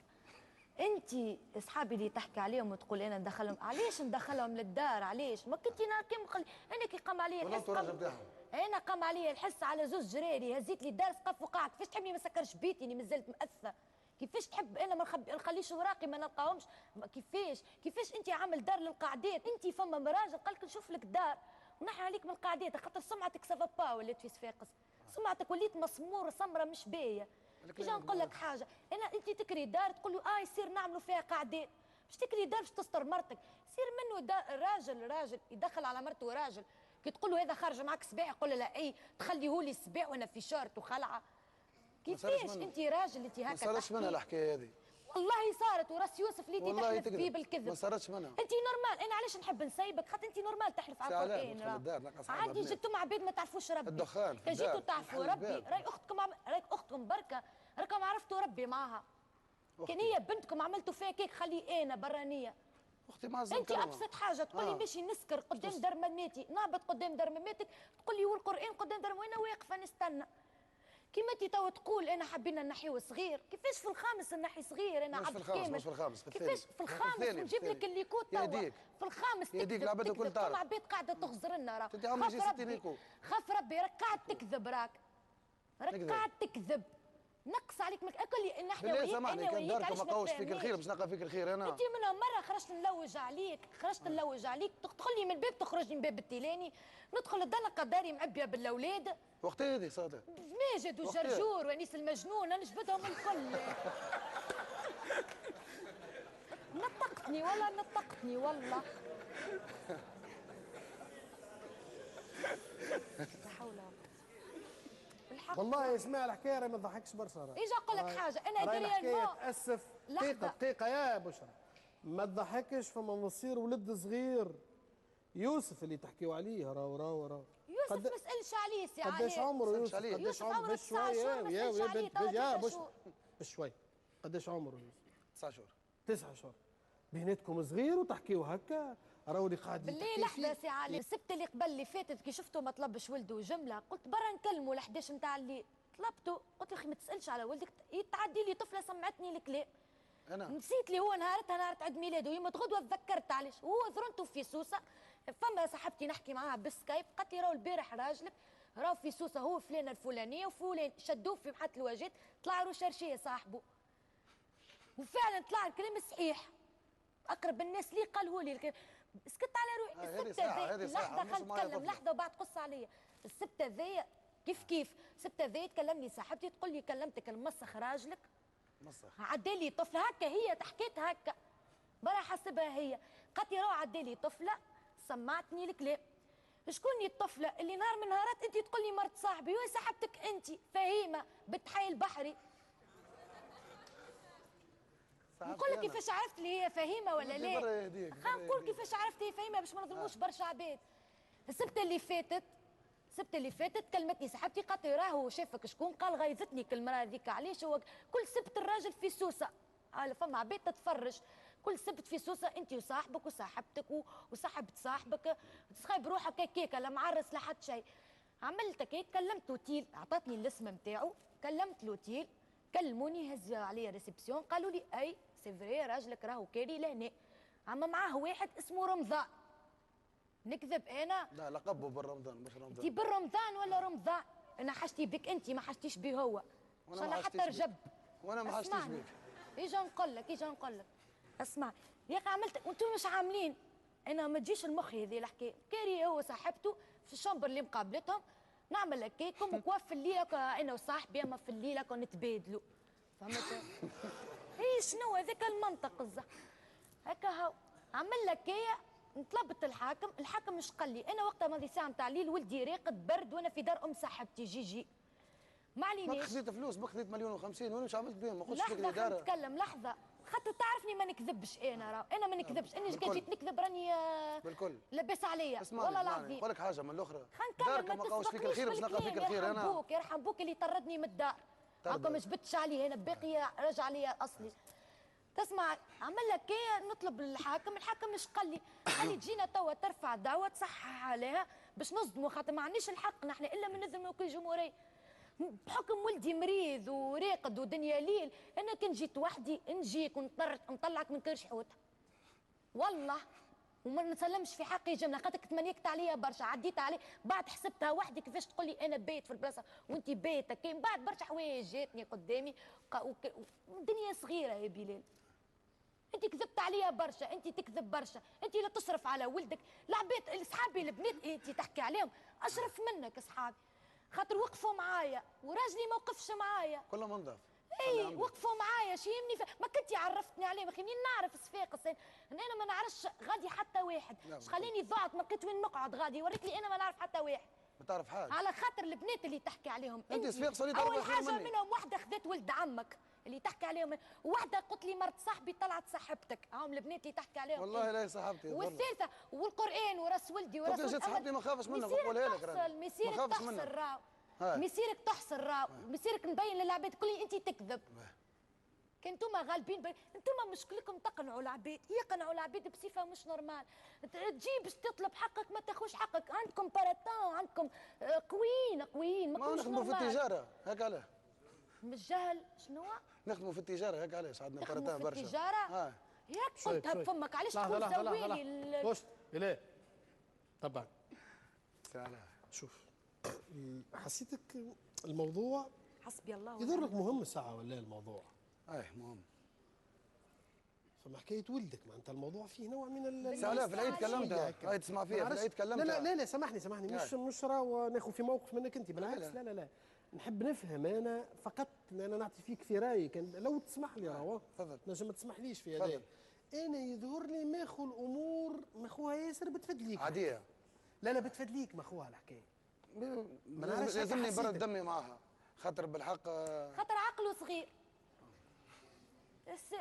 انت اصحابي اللي تحكي عليهم وتقول انا ندخلهم، علاش ندخلهم للدار؟ علاش ما كنتي انا كي قام عليا الحس انا قام عليا الحس على زوز جراري هزيت لي الدار سقف وقعت. كيفاش تحبني ما سكرش بيتي اني مازلت مأثة؟ كيفاش تحب انا ما نخليش وراقي ما نلقاهمش؟ كيفاش انت عامل دار للقعدات؟ انت فما مراجل قالك نشوف لك دار ونحي عليك من القعدات خاطر سمعتك سافا ولات في صفاقس، سمعتك وليت مسمور سمره مش باهيه. كيجي نقول لك حاجه انت تكري دار تقول له يصير نعملوا فيها قعدات، باش تكري دار باش تستر مرتك، يصير منه راجل يدخل على مرته راجل كي تقول له هذا خارج معك سباع يقول له لا تخليهولي السباع وانا في شارت وخلعه. كيفاش انت راجل انت هكا؟ ما صارتش منها الحكايه هذه والله صارت، وراس يوسف اللي تحلف فيه بالكذب ما صارتش منها. انت نورمال، انا علاش نحب نسيبك؟ خاطر انت نورمال تحلف على القران. عادي جبتوا عباد ما تعرفوش ربي. الدخان كي جيتوا تعرفوا ربي راهي اختكم بركه راكم عرفتوا ربي معها. كان هي بنتكم عملتوا فيها كيك خلي انا برانيه. اختي ما انت ابسط حاجه تقول لي ماشي نسكر قدام دار مماتي، نهبط قدام دار مماتك تقول لي والقران قدام دار وانا واقفه نستنى. كيما انت تو تقول انا حبينا نحيو صغير، كيفاش في الخامس نحي صغير؟ انا عبد كامل. مش في الخامس كيفاش في الخامس ونجيب لك اللي كوت توا في الخامس يديك العباد الكل تعرف. كل عباد قاعده تغزر لنا راه. خاف ربي راك قاعد تكذب راك قاعد تكذب. نقص عليك من اكل نحن وياك سامحني كان دارك ما قوش فيك الخير باش نلقى فيك الخير انا. انت منهم مره خرجت نلوج عليك تدخل لي من الباب تخرج من الباب التيلاني، ندخل الدنقه داري معبيه بالاولاد. وقتها هذه صادق ماجد وجرجور وانيس المجنون نجبدهم الكل. نطقتني والله لا حول والله اسمع الحكايه راهي ما تضحكش برشا. اجي اقول لك حاجه انا دريان تاسف دقيقه يا بشرى ما تضحكش. فما مصير ولد صغير يوسف اللي تحكيوا عليه راهو يوسف ما سالش عليه سي علي. قداش عمره يوسف؟ قداش عمره؟ بشوي قداش عمره يوسف؟ 9 شهور. 9 شهور بيناتكم صغير وتحكيوا هكا؟ راهو اللي قاعد بالله لحظه سي علي، السبت اللي قبل اللي فاتت كي شفته ما طلبش ولده جمله قلت برا نكلمه ل 11 نتاع الليل، طلبته قلت له اخي ما تسالش على ولدك يتعدي لي طفله سمعتني الكلام. انا نسيت لي هو نهار عيد ميلاده يوم غدوه تذكرت علاش هو ظرنته في سوسه. فما صاحبتي نحكي معاها بالسكايب قالت لي راهو البارح راجلك راهو في سوسه هو فلانه الفلانيه وفلان شدوه في محط الواجات طلع له شرشيه صاحبه. وفعلا طلع الكلام صحيح. اقرب الناس لي قالوا لي سكت على روحي. السبت هذايا لحظه خلينا نتكلم لحظه وبعد قص عليا. السبت هذايا كيف السبت هذايا تكلمني صاحبتي تقول لي كلمتك المسخ راجلك عدالي طفله هكا هي حكيت هكا برا حسبها هي قالت لي راهو عدالي طفله سمعتني الكلام. شكون الطفله اللي نهار من نهارات انت تقول لي مرت صاحبي وين صاحبتك انت فهيمه بنت حي البحري. نقول لك كيفاش عرفت لي هي فهيمه ولا لا؟ خلينا نقول كيفاش عرفت هي فهيمه باش ما نظلموش برشا عباد. السبت اللي فاتت كلمتني صاحبتي قالت لي راهو شافك شكون؟ قال غيظتني كل المراه هذيك علاش هو كل سبت الراجل في سوسه. فما عباد تتفرج كل سبت في سوسه انت وصاحبك وصاحبتك وصاحبه صاحبك تسخيب روحك هكاك لا معرس لا حتى شيء. عملت هكاك كلمت لوتيل اعطتني الاسم نتاعو كلمت لوتيل كلموني هزوا عليا ريسبسيون قالوا لي اي سي فري راجلك راهو كاري لهنا، اما معاه واحد اسمه رمضان. نكذب انا؟ لا لقبه بالرمضان مش رمضان. انت بالرمضان ولا رمضان؟ انا حاجتي بك انت، ما حاجتيش به هو. ان شاء الله حتى رجب. وانا ما حاجتيش بك. اجا نقول لك اسمع يا اخي عملت وانتم مش عاملين. انا ما تجيش المخ هذه الحكايه. كاري هو صاحبته في الشامبر اللي مقابلتهم، نعمل هكاكم وكوا في الليل انا وصاحبي اما في الليل نتبادلوا. فهمت؟ اي شنو هذاك المنطق هكا هاو عمل لك هي. طلبت الحاكم مش قال لي انا وقتها ماضي ساعه نتاع الليل ولدي راقد برد وانا في دار صاحبتي جي ما علينيش. ما خذيت فلوس، ما خذيت 1,050,000 وانا مش عملت بهم، ما قلتش لك لحظه الاداره. نتكلم لحظه، خاطر تعرفني ما نكذبش انا ما نكذبش. اني جيت نكذب راني بالكل لاباس عليا والله العظيم. نقول لك حاجه من الاخرى، دارك ما قاوش فيك الخير باش نلقى فيك الخير. انا يرحم بوك اللي طردني من الدار هاكا ما جبتش عليه، انا باقي رجع لي اصلي. تسمع عمل لك كي نطلب الحاكم مش قال لي تجينا توا ترفع دعوه تصحح عليها باش نصدموا، خاطر ما عنديش الحق نحن الا من اذن وكيل جمهوريه. بحكم ولدي مريض وراقد ودنيا ليل، انا كان جيت وحدي نجيك ونطلعك من كرش حوتها والله، وما نسلمش في حقي جمله، خاطر تمنيكت عليا برشا، عديت عليه بعد حسبتها وحدي. كيفاش تقول لي انا بايت في البلاصه وانت بايته؟ كاين بعد برشا حوايج جاتني قدامي الدنيا صغيره يا بلال. انت كذبت عليا برشا، انت تكذب برشا، انت لا تصرف على ولدك. العباد اصحابي البنات انت تحكي عليهم اشرف منك اصحابي، خاطر وقفوا معايا وراجلي ما وقفش معايا. كله منضف. اي وقفوا معايا شي يمني ما كنتي عرفتني عليهم اخي، منين نعرف صفاقس انا ما نعرفش غادي حتى واحد. اش خليني ضاعت ما لقيت وين نقعد غادي، وريت لي انا ما نعرف حتى واحد. ما تعرف حاجه على خاطر البنات اللي تحكي عليهم انت صفاقس اللي تعرف اول حاجه منهم واحده خذت ولد عمك اللي تحكي عليهم، وواحده قلت لي مرت صاحبي طلعت صاحبتك، هم البنات اللي تحكي عليهم. والله لا صاحبتي. والثالثه والقران وراس ولدي وراس ولدي. صاحبتي ما خافش منك نقولها لك راه مسيرك تحصل راو، مسيرك تحصل راو، مسيرك نبين للعباد تقول لي انت تكذب. كان انتم غالبين انتم مشكلكم تقنعوا العباد، يقنعوا العباد بصفه مش نورمال. تجي باش تطلب حقك ما تاخوش حقك، عندكم باراتان، عندكم قويين ما كونش نخدموا في التجاره هكا علاه. مش جهل شنو؟ نخدموا في التجاره هكا علاش عندنا باراتان برشا. في التجاره؟ ياك قلتها بفمك علاش تقول زوالي؟ واش لا طبعا سهله. شوف حسيتك الموضوع حسبي الله يضرك مهم الساعه ولا الموضوع؟ مهم. فما حكايه ولدك ما انت الموضوع فيه نوع من سهله. في العيد كلمتها هاي تسمع فيها في العيد كلمتها. لا سامحني مش راهو ناخذ في موقف منك انت، بالعكس لا نحب نفهم انا فقط ان انا نعطي فيك في رايي. كان لو تسمح لي راهو تفضل. نجم ما تسمحليش في هذا. انا يظهر لي ماخو الامور ماخوها ياسر بتفدليك عاديه. لا بتفدليك ماخوها الحكايه. ما نعرفش لازمني برد دمي معاها خاطر بالحق خاطر عقله صغير.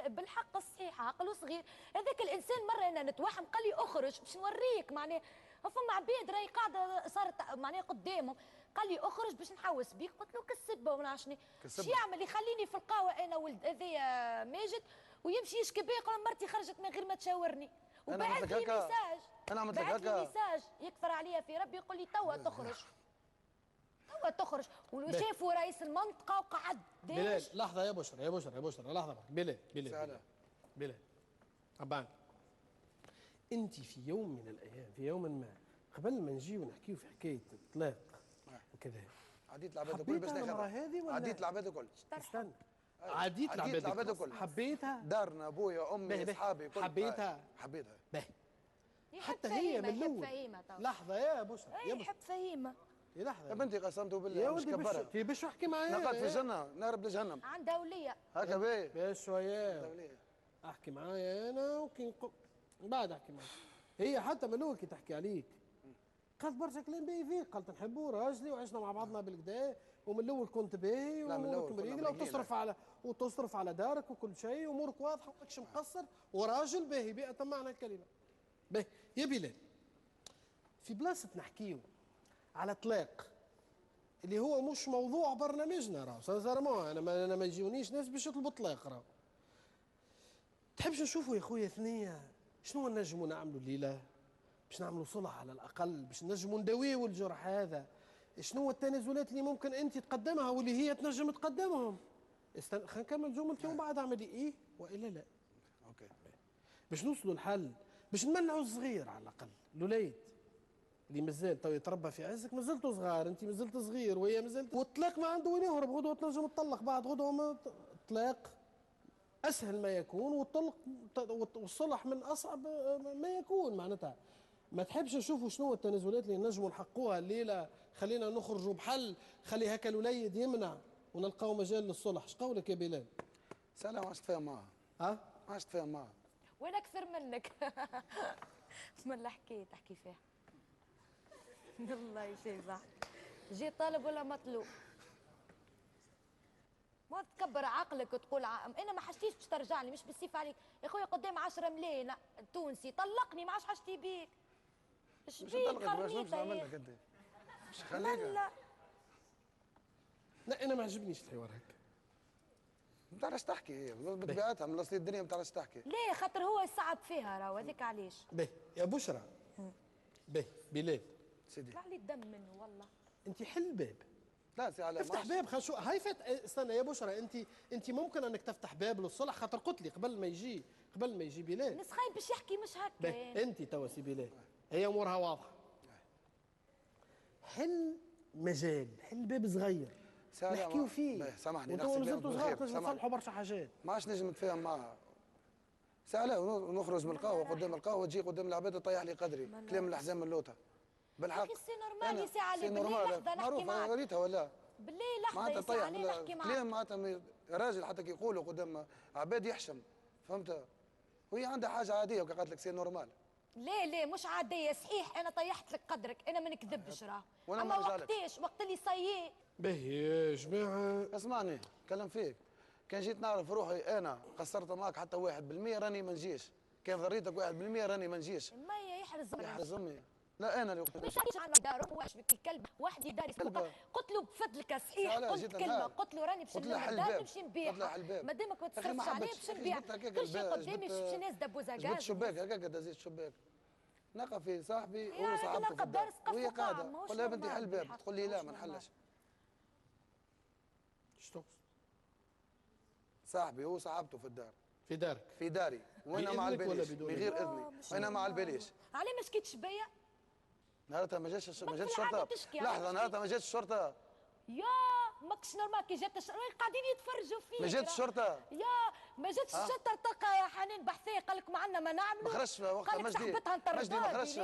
بالحق الصحيح عقله صغير. هذاك الانسان مره انا نتوهم قال لي اخرج باش نوريك معناها فما عباد راهي قاعده صارت معناها قدامهم، قال لي اخرج باش نحوس بيك. قلت له كسبه وما نعرفش شنو يعمل، يخليني في القهوه انا ولد هذايا ماجد ويمشي يشكي بيا يقول مرتي خرجت من غير ما تشاورني وبعث لي ميساج. انا عملت لك هكا ميساج يكفر عليا في ربي يقول لي توا تخرج وشافوا رئيس المنطقه وقعد بلال. لحظه يا بشرى لحظه بلال طبعا انت في يوم من الايام في يوم ما قبل ما نجيو نحكيو في حكايه الطلاق وكذا عديت العباد الكل باش ناخذها. عديت العباد الكل. استنى عديت العباد الكل. حبيتها؟ دارنا ابويا امي اصحابي كل حبيتها باهي. حتى هي من الاول. لحظه يا بشرى يحب فهيمه. لحظه يا بنتي قسمت بالله مش كبرها. في باش احكي معايا نقعد في الجنه نهرب لجهنم. عندها وليه هكا باهي. باش شويه احكي معايا انا وكي بعد احكي معاك. هي حتى من الاول كي تحكي عليك قالت برشا كلام باهي فيك، قالت نحبوا راجلي وعشنا مع بعضنا بالكدا ومن الاول كنت باهي وتصرف على دارك وكل شيء امورك واضحه وماكش مقصر وراجل باهي بيئه معنى الكلمه. باهي يا بلال في بلاصه نحكيو على طلاق اللي هو مش موضوع برنامجنا راهو سانسيرمون انا ما يجيونيش ناس باش يطلبوا طلاق راهو. تحبش نشوفوا يا خويا ثنيه شنو نجموا نعملوا الليله باش نعملوا صلح على الاقل باش نجموا نداويوا الجرح هذا. شنو التنازلات اللي ممكن انت تقدمها واللي هي تنجم تقدمهم؟ استنى خلينا نكمل جملتي ومن بعد اعملي ايه والا لا. اوكي. باش نوصلوا لحل، باش نمنعوا الصغير على الاقل، الوليد اللي مازال تو يتربى في عزك، مازلتوا صغار، انت مازلت صغير وهي مازالت، والطلاق ما عنده وين يهرب، غدوه تنجم تطلق، بعد غدوه ما طلاق اسهل ما يكون، والطلق والصلح من اصعب ما يكون. معناتها ما تحبش نشوفوا شنو التنازلات اللي نجموا نحقوها الليله، خلينا نخرجوا بحل، خلي هكا الوليد يمنع ونلقاو مجال للصلح. اش قولك يا بلال؟ سهله ما عادش تفاهم معاها. ها؟ ما عادش تفاهم معاها. وين اكثر منك؟ من الحكايه تحكي فيها. والله شيء صح. جي طالب ولا مطلوب؟ ما تكبر عقلك وتقول انا ما حشتيش باش ترجع لي، مش بالسيف عليك يا خويا، قدام 10 ملايين تونسي طلقني، ما عادش حاجتي بيك. اش مش بيك نطلقك، باش قرنيطه نعمل لك انت؟ مش خليك. لا انا ما عجبنيش الحوار هكا. ما تعرفش تحكي هي بطبيعتها، من اصل الدنيا ما تعرفش تحكي. ليه؟ خاطر هو يصعب فيها راهو، هذيك علاش. باهي يا بشرى. باهي بلال سيدي طلع لي الدم منه والله. انت حل الباب. لا سي علاء افتح باب، خل شو هاي فات. استنى يا بشرى، انت ممكن انك تفتح باب للصلح، خاطر قلت لي قبل ما يجي بلال. ناس خايب باش يحكي مش هكا. باهي انت توا سي بلال هي امورها واضحه. حل مجال، حل باب صغير نحكيو فيه. سامحني وانتوا مازلتوا صغار تنجموا تصلحوا برشا حاجات. ما عادش نجم نتفاهم معها. سي علاء نخرج من القهوه، قدام القهوه تجي قدام العباد تطيح لي قدري، كلام الحزام من اللوطه. بالحق. يا اخي سي نورمال يا سي علي، بالله لحظه نحكي معاك. ريتها ولا؟ بالله لحظه يا سي علي نحكي معاك. كلام معناتها راجل حتى كي يقولوا قدام عباد يحشم، فهمت؟ وهي عندها حاجه عاديه وكي قالت لك سي نورمال. ليه مش عاديه، صحيح انا طيحت لك قدرك، انا ما نكذبش راه، اما وقتاش؟ وقت اللي صيي. باهي يا جماعه اسمعني نتكلم فيك. كان جيت نعرف روحي انا قصرت معك حتى 1% راني ما نجيش، كان ضريتك 1% راني ما نجيش. ما يحرز امي. لا انا اللي مش عايش على داره، هو بك الكلب وحدي داري قلت له بفضلك صحيح، قلت كلمه، قلت له راني باش نبدا نمشي نبيعها، ما دامك ما تصرفش عليه باش نبيع كل شيء قدامي. شفت ناس دبوزه جبت شباك هكاك دزيت شباك نقى في صاحبي وصاحبته في الدار وهي قاعده قول لها بنتي حل الباب، تقول لي لا ما نحلش. ايش تقصد؟ صاحبي هو صاحبته في الدار. في دارك؟ في داري وانا مع البليش من غير اذني، وانا مع البليش. عليه ما شكيتش بيا؟ نهارتها ما جاتش الشرطه. لحظه نهارتها ما جاتش الشرطه. يا ماكش نورمال كي جات قاعدين يتفرجوا فيك. ما جاتش الشرطه. يا ما جاتش الشرطه تلقى حنين بحثيه قال لك ما عندنا ما نعملوا. ما خرجش وقتها مجدي ما خرجش.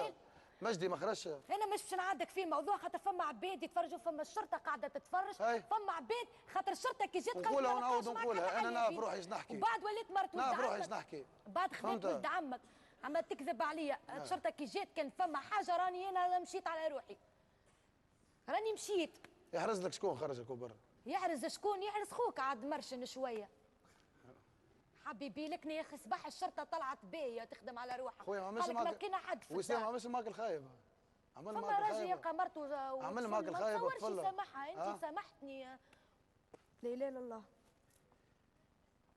مجدي ما خرجش. انا مش باش نعدك في الموضوع، خاطر فما عباد يتفرجوا، فما الشرطه قاعده تتفرج، فما عباد خاطر الشرطه كي جات نقولها ونعاود نقولها. انا نعرف روحي ايش نحكي، وبعد وليت مرت ولد عمك، نعرف روحي ايش نحكي، بعد خذيت ولد عمك عم تكذب عليا. الشرطه كي جات كان فما حاجه راني انا مشيت على روحي، راني مشيت. يحرز لك شكون خرجك وبرا؟ يحرز شكون؟ يحرز خوك عاد مرشن شويه. حبيبي لكني يا اخي صباح الشرطه طلعت بيا تخدم على روحها. خويا ما قالك ما لقينا حد في وسام ما مش معك الخايب. عمل معك الخايب. فما راجل يلقى مرته عمل معك الخايب وطفله. سامحها انت سامحتني. لا اله الا الله.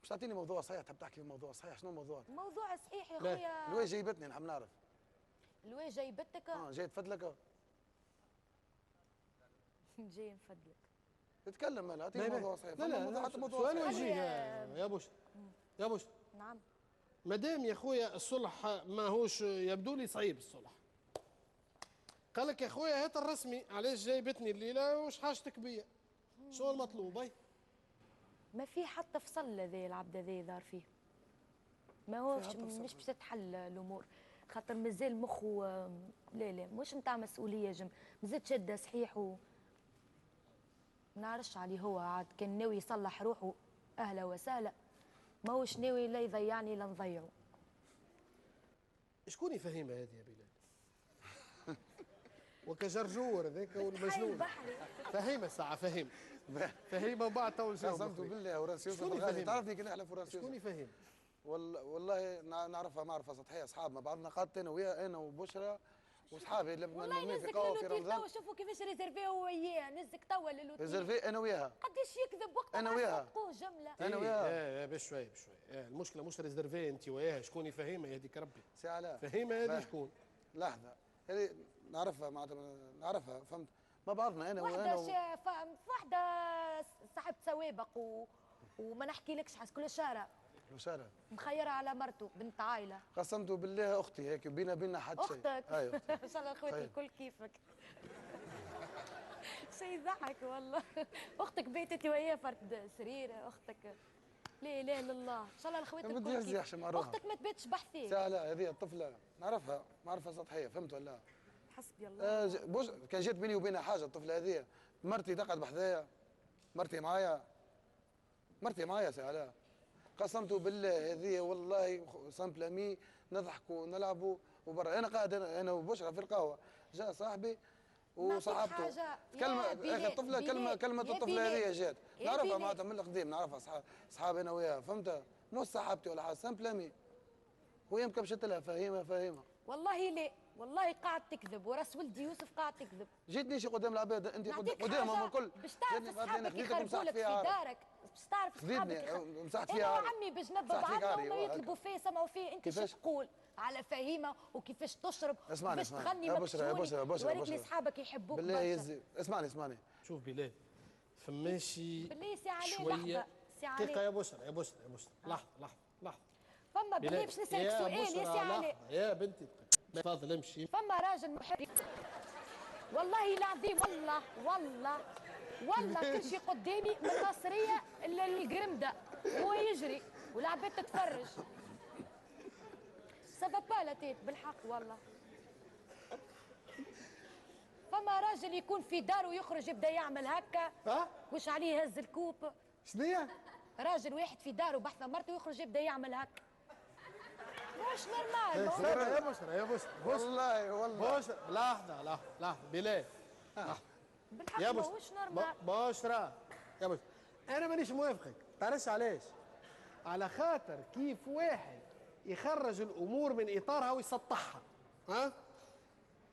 مش تعطيني موضوع صحيح، تحب تحكي في موضوع صحيح. شنو الموضوع؟ موضوع صحيح يا خويا. الوي جايبتني نحب نعرف. الوي جايبتك؟ جاي تفدلك. جاي نفدلك. تتكلم مالها، اعطيني موضوع صحيح. لا حتى موضوع صحيح. سؤال يجي يا بوش. يا بوش. نعم. مادام يا خويا الصلح ماهوش يبدو لي صعيب الصلح. قال لك يا خويا هات الرسمي، علاش جايبتني الليله وش حاجتك بيا؟ شو المطلوب؟ ما في حتى فصل ذي العبد ذي دار فيه. ما هوش مش باش تتحل الامور، خاطر مازال مخه لا مش نتاع مسؤوليه مازال شده صحيح و نعرفش عليه. هو عاد كان ناوي يصلح روحه اهلا وسهلا، ماهوش ناوي لا يضيعني لا نضيعه. شكون يفهمها هذه يا بلال؟ وكجرجور هذاك والمجنون. فهمها الساعه فهمها وبعد تو نجاوب. قسمت بالله وراسي يوسف الغالي تعرفني كي نحلف وراسي يوسف. شكون يفهم؟ والله نعرفها معرفه سطحيه، اصحاب مع بعضنا قعدت انا وياه، انا وبشرى وصحابي والله نزك للوتيل توا شوفوا كيفاش ريزيرفي هو وياه، نزك توا للوتيل. ريزيرفي انا وياها. قداش يكذب وقتها انا وياها. جمله. انا وياها. بشوي المشكله مش ريزيرفي انت وياها، شكون يفهمها يهديك ربي؟ سي علاء فهمها هذه شكون؟ لحظه هذه نعرفها معناتها نعرفها فهمت؟ ما بعضنا انا واحده واحده صاحبة سوابق وما نحكيلكش حس كل شارع وشارع مخيره على مرته بنت عائله. قسمت بالله اختي هيك بينا حد شيء. اختك ايوه ان شاء الله اخواتي الكل كيفك. شيء يضحك والله. اختك بيتت وهي فرد سرير اختك. لا اله الا الله ان شاء الله اخواتي الكل كيفك. اختك ما تباتش بحثيك. لا هذه الطفله نعرفها سطحيه فهمت ولا؟ حسبي الله. كان جات بيني وبينها حاجه الطفله هذه. مرتي تقعد بحذايا، مرتي معايا سي قسمت بالله هذه والله سامبلامي نضحكوا ونلعبوا وبرا. انا قاعد انا وبشرى في القهوه، جاء صاحبي وصاحبته كلمه اخي الطفله كلمه الطفله هذه جات نعرفها معناتها من القديم، نعرفها اصحاب انا وياها فهمت؟ مو صاحبتي ولا حاجه سامبلامي. وهي مكبشت لها فاهمها والله لا والله قاعد تكذب وراس ولدي يوسف قاعد تكذب. جيتني شي قدام العباد انت قدامهم الكل باش تعرف اصحابك يخربوا لك في دارك، باش تعرف اصحابك مسحت فيها انا وعمي بجنب بعضنا وما يطلبوا فيه سمعوا فيه انت شو تقول على فهيمه وكيفاش تشرب كيفاش تغني ما وريك لي اصحابك يحبوك بالله يزي. اسمعني شوف بلال فماشي بالله سي علي شويه لحظه سي علي دقيقه يا بشرى لحظه فما بالله باش نسالك سؤال يا سي علي يا بنتي تفضل امشي. فما راجل محب والله العظيم والله كل شيء قدامي من الناصريه الا القرمده هو يجري والعباد تتفرج. سافا با لا تيت بالحق والله. فما راجل يكون في داره ويخرج يبدا يعمل هكا وش عليه يهز الكوب. شنيا؟ راجل واحد في داره بحث مرته ويخرج يبدا يعمل هكا. مش نورمال. يا بشرى والله بشرى لحظة بلال بالحق يا ماهوش نورمال. بشرى يا بشرى أنا مانيش موافقك. تعرفش علاش؟ على خاطر كيف واحد يخرج الأمور من إطارها ويسطحها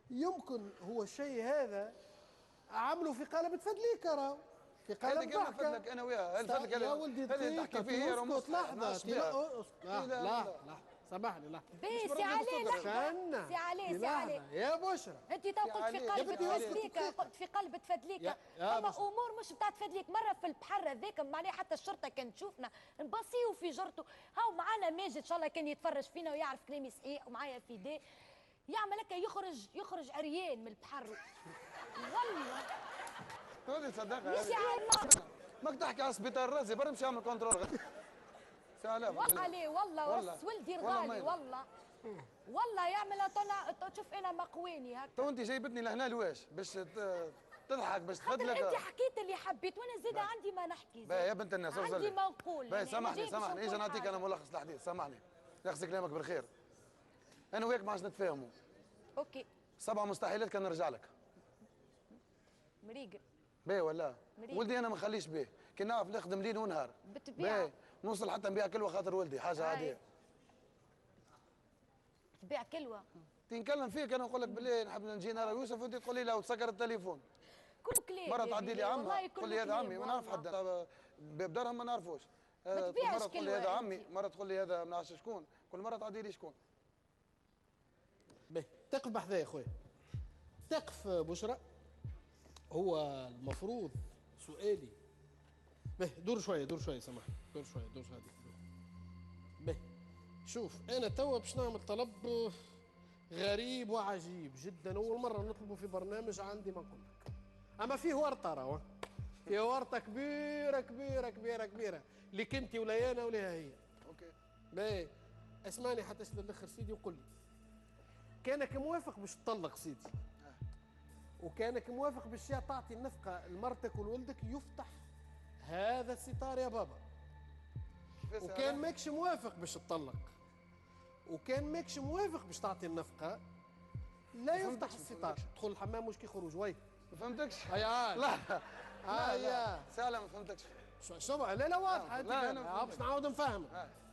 يمكن هو الشيء هذا عمله في قالب تفدليكا راهو في قالب ضحكة. لك أنا وياها الفدلك يا ولدي اللي تحكي فيه هي لحظة لا سامحني لا سي علي لحظة سي علي يا بشرى انت تو قلت في قلب تفدليكا قلت في قلب تفدليكا اما امور مش بتاع تفدليك مره في البحر هذاك معناها حتى الشرطه كانت تشوفنا نبصيو في جرته هاو معانا ماجد ان شاء الله كان يتفرج فينا ويعرف كلامي صحيح ومعايا في دي يعمل هكا يخرج عريان من البحر والله تقولي صدقها يا سي علي ماك تحكي على السبيطار الرازي برا مش يعمل كنترول والله ليه والله راس ولدي الغالي والله يعمل تشوف انا مقويني هكا. تو انت جايبتني لهنا لواش باش تضحك باش تفدلك. انت حكيت اللي حبيت وانا زيد عندي ما نحكي. باهي يا بنت الناس عندي ما نقول. باهي سامحني اجي نعطيك انا ملخص الحديث سامحني ياخذ كلامك بالخير. انا وياك ما عادش نتفاهموا. اوكي 7 مستحيلات كان نرجع لك. مريقل. باهي ولا؟ ولدي انا ما نخليش بيه كي نعرف نخدم ليل ونهار. بالطبيعه نوصل حتى نبيع كلوه خاطر ولدي حاجه عاديه. تبيع كلوه؟ نكلم فيك انا نقول لك بالله نحب نجي نرى يوسف وانت تقول لي لا وتسكر التليفون. كل كلام مرة تعدي لي عمها تقول لي هذا عمي ما نعرف حد باب دارهم ما نعرفوش. ما تبيعش مرة تقول لي هذا عمي مرة تقول لي هذا ما نعرفش شكون كل مرة تعدي لي شكون. باهي تقف بحذايا خويا تقف بشرى. هو المفروض سؤالي باهي دور شويه سامحني دور شويه باهي شوف انا توا باش نعمل طلب غريب وعجيب جدا اول مره نطلبه في برنامج عندي ما نقول لك اما فيه ورطه راهو فيه ورطه كبيره لك انت ولا انا ولا هي. اوكي باهي اسمعني حتى الاخر سيدي وقول لي كانك موافق باش تطلق سيدي وكانك موافق باش تعطي النفقه لمرتك ولولدك يفتح هذا الستار يا بابا. وكان ماكش موافق باش تطلق وكان ماكش موافق باش تعطي النفقه لا يفتح الستار تدخل الحمام مش كي خروج وي ما فهمتكش. هيا لا هيا سهله ما فهمتكش. شو لا واضحه باش نعاود نفهم.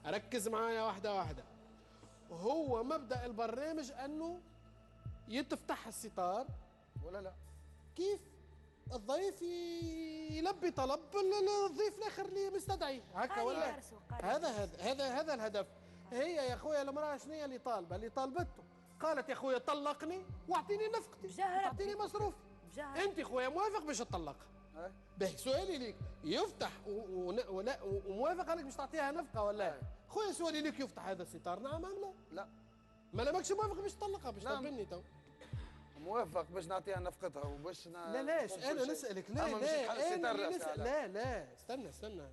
ركز معايا واحده هو مبدا البرنامج انه يتفتح الستار ولا لا كيف الضيف يلبي طلب الضيف الاخر اللي مستدعي هكا ولا هذا الهدف. هي يا خويا المراه شنو هي اللي طالبه اللي طالبته قالت يا خويا طلقني واعطيني نفقتي واعطيني مصروفي. انت خويا موافق باش تطلق باهي سؤالي ليك يفتح وموافق انك باش تعطيها نفقه ولا؟ خويا سؤالي ليك يفتح هذا الستار نعم ام لا؟ لا. ما ماكش موافق باش تطلقها باش تقبلني تو. موافق باش نعطيها نفقتها وباش لا لاش انا نسالك لا انا اللي نسال لا استنى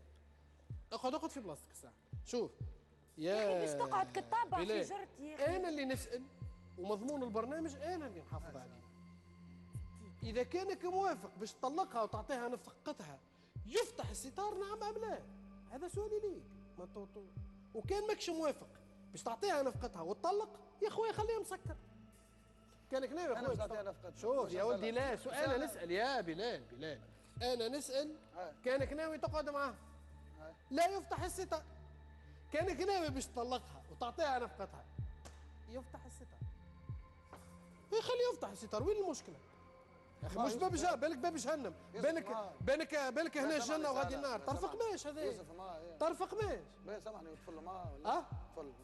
اقعد في بلاصتك الساعه شوف يا باش تقعد كالطابع في جرتي يا اخي. انا اللي نسال ومضمون البرنامج انا اللي نحافظ عليه. اذا كانك موافق باش تطلقها وتعطيها نفقتها يفتح الستار نعم ام لا؟ هذا سؤالي ليك. وكان ماكش موافق باش تعطيها نفقتها وتطلق يا خويا خليها مسكر. كانك ناوي يا خويا شوف يا ولدي لا سؤال نسال يا بلال انا نسال كانك ناوي تقعد معها لا يفتح الستار. كانك ناوي باش تطلقها وتعطيها نفقتها يفتح الستار. خليه يفتح الستار وين المشكله؟ يا اخي مش باب بالك باب جهنم بالك هنا الجنه وغادي النار. طرفق ماش هذا طرفق ماش سامحني طفل معاه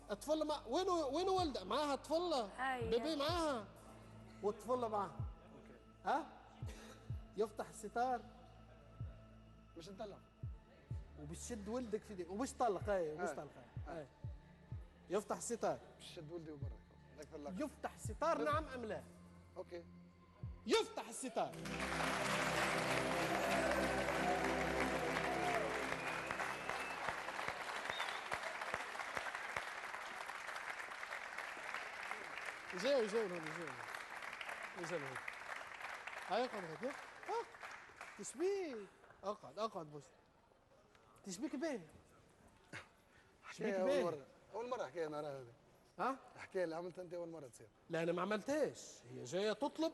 طفل مع وينو ولده معاها طفله بيبي معاها والطفله معاها يفتح الستار باش نطلق وباش تشد ولدك في ديك وباش تطلق وباش تطلق يفتح الستار باش تشد ولدي وبرا يفتح الستار نعم ام لا؟ اوكي يفتح الستار. جاو هاي اقعد هيك تشبيك اقعد بس تشبيك باهي تشبيك باهي اول مره حكايه انا هذا الحكايه اللي عملتها انت اول مره تصير. لا انا ما عملتهاش هي جايه تطلب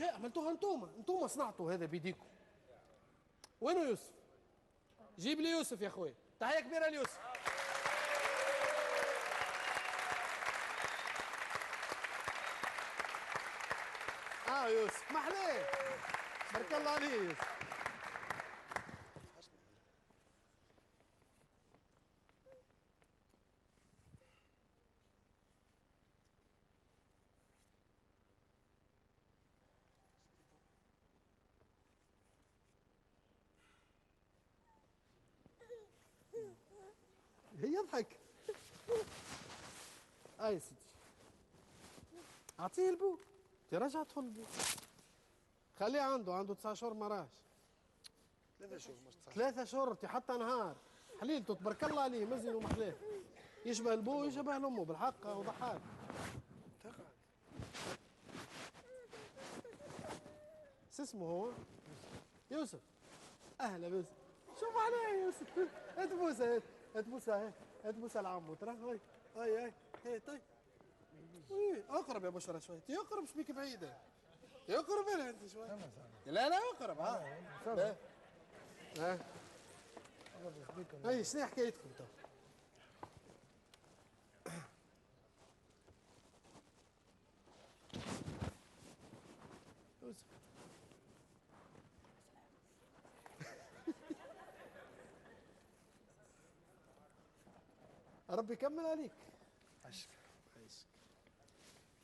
عملتوها انتوما صنعتوا هذا بيديكم. وينو يوسف؟ جيب لي يوسف يا خويا. تحيه كبيره ليوسف. يوسف محلاه بارك الله عليه يوسف. يضحك. يا سيدي اعطيه البو ترجع طفل البو خليه عنده 9 شهور ما راهش 3 شهور مش 9 3 شهور حتى نهار حليلته تبارك الله عليه مزن ومحلاه يشبه البو يشبه لامه بالحق وضحاك. شو اسمه هو؟ يوسف. اهلا بس شوف عليه يوسف اتبوسها لعمو ترى هاي طيب اقرب يا بشرى شوي يقرب شبيك بعيده يقرب هنا انت شوي لا اقرب هاي شنو حكايتكم تو؟ يوسف ربي يكمل عليك. عشك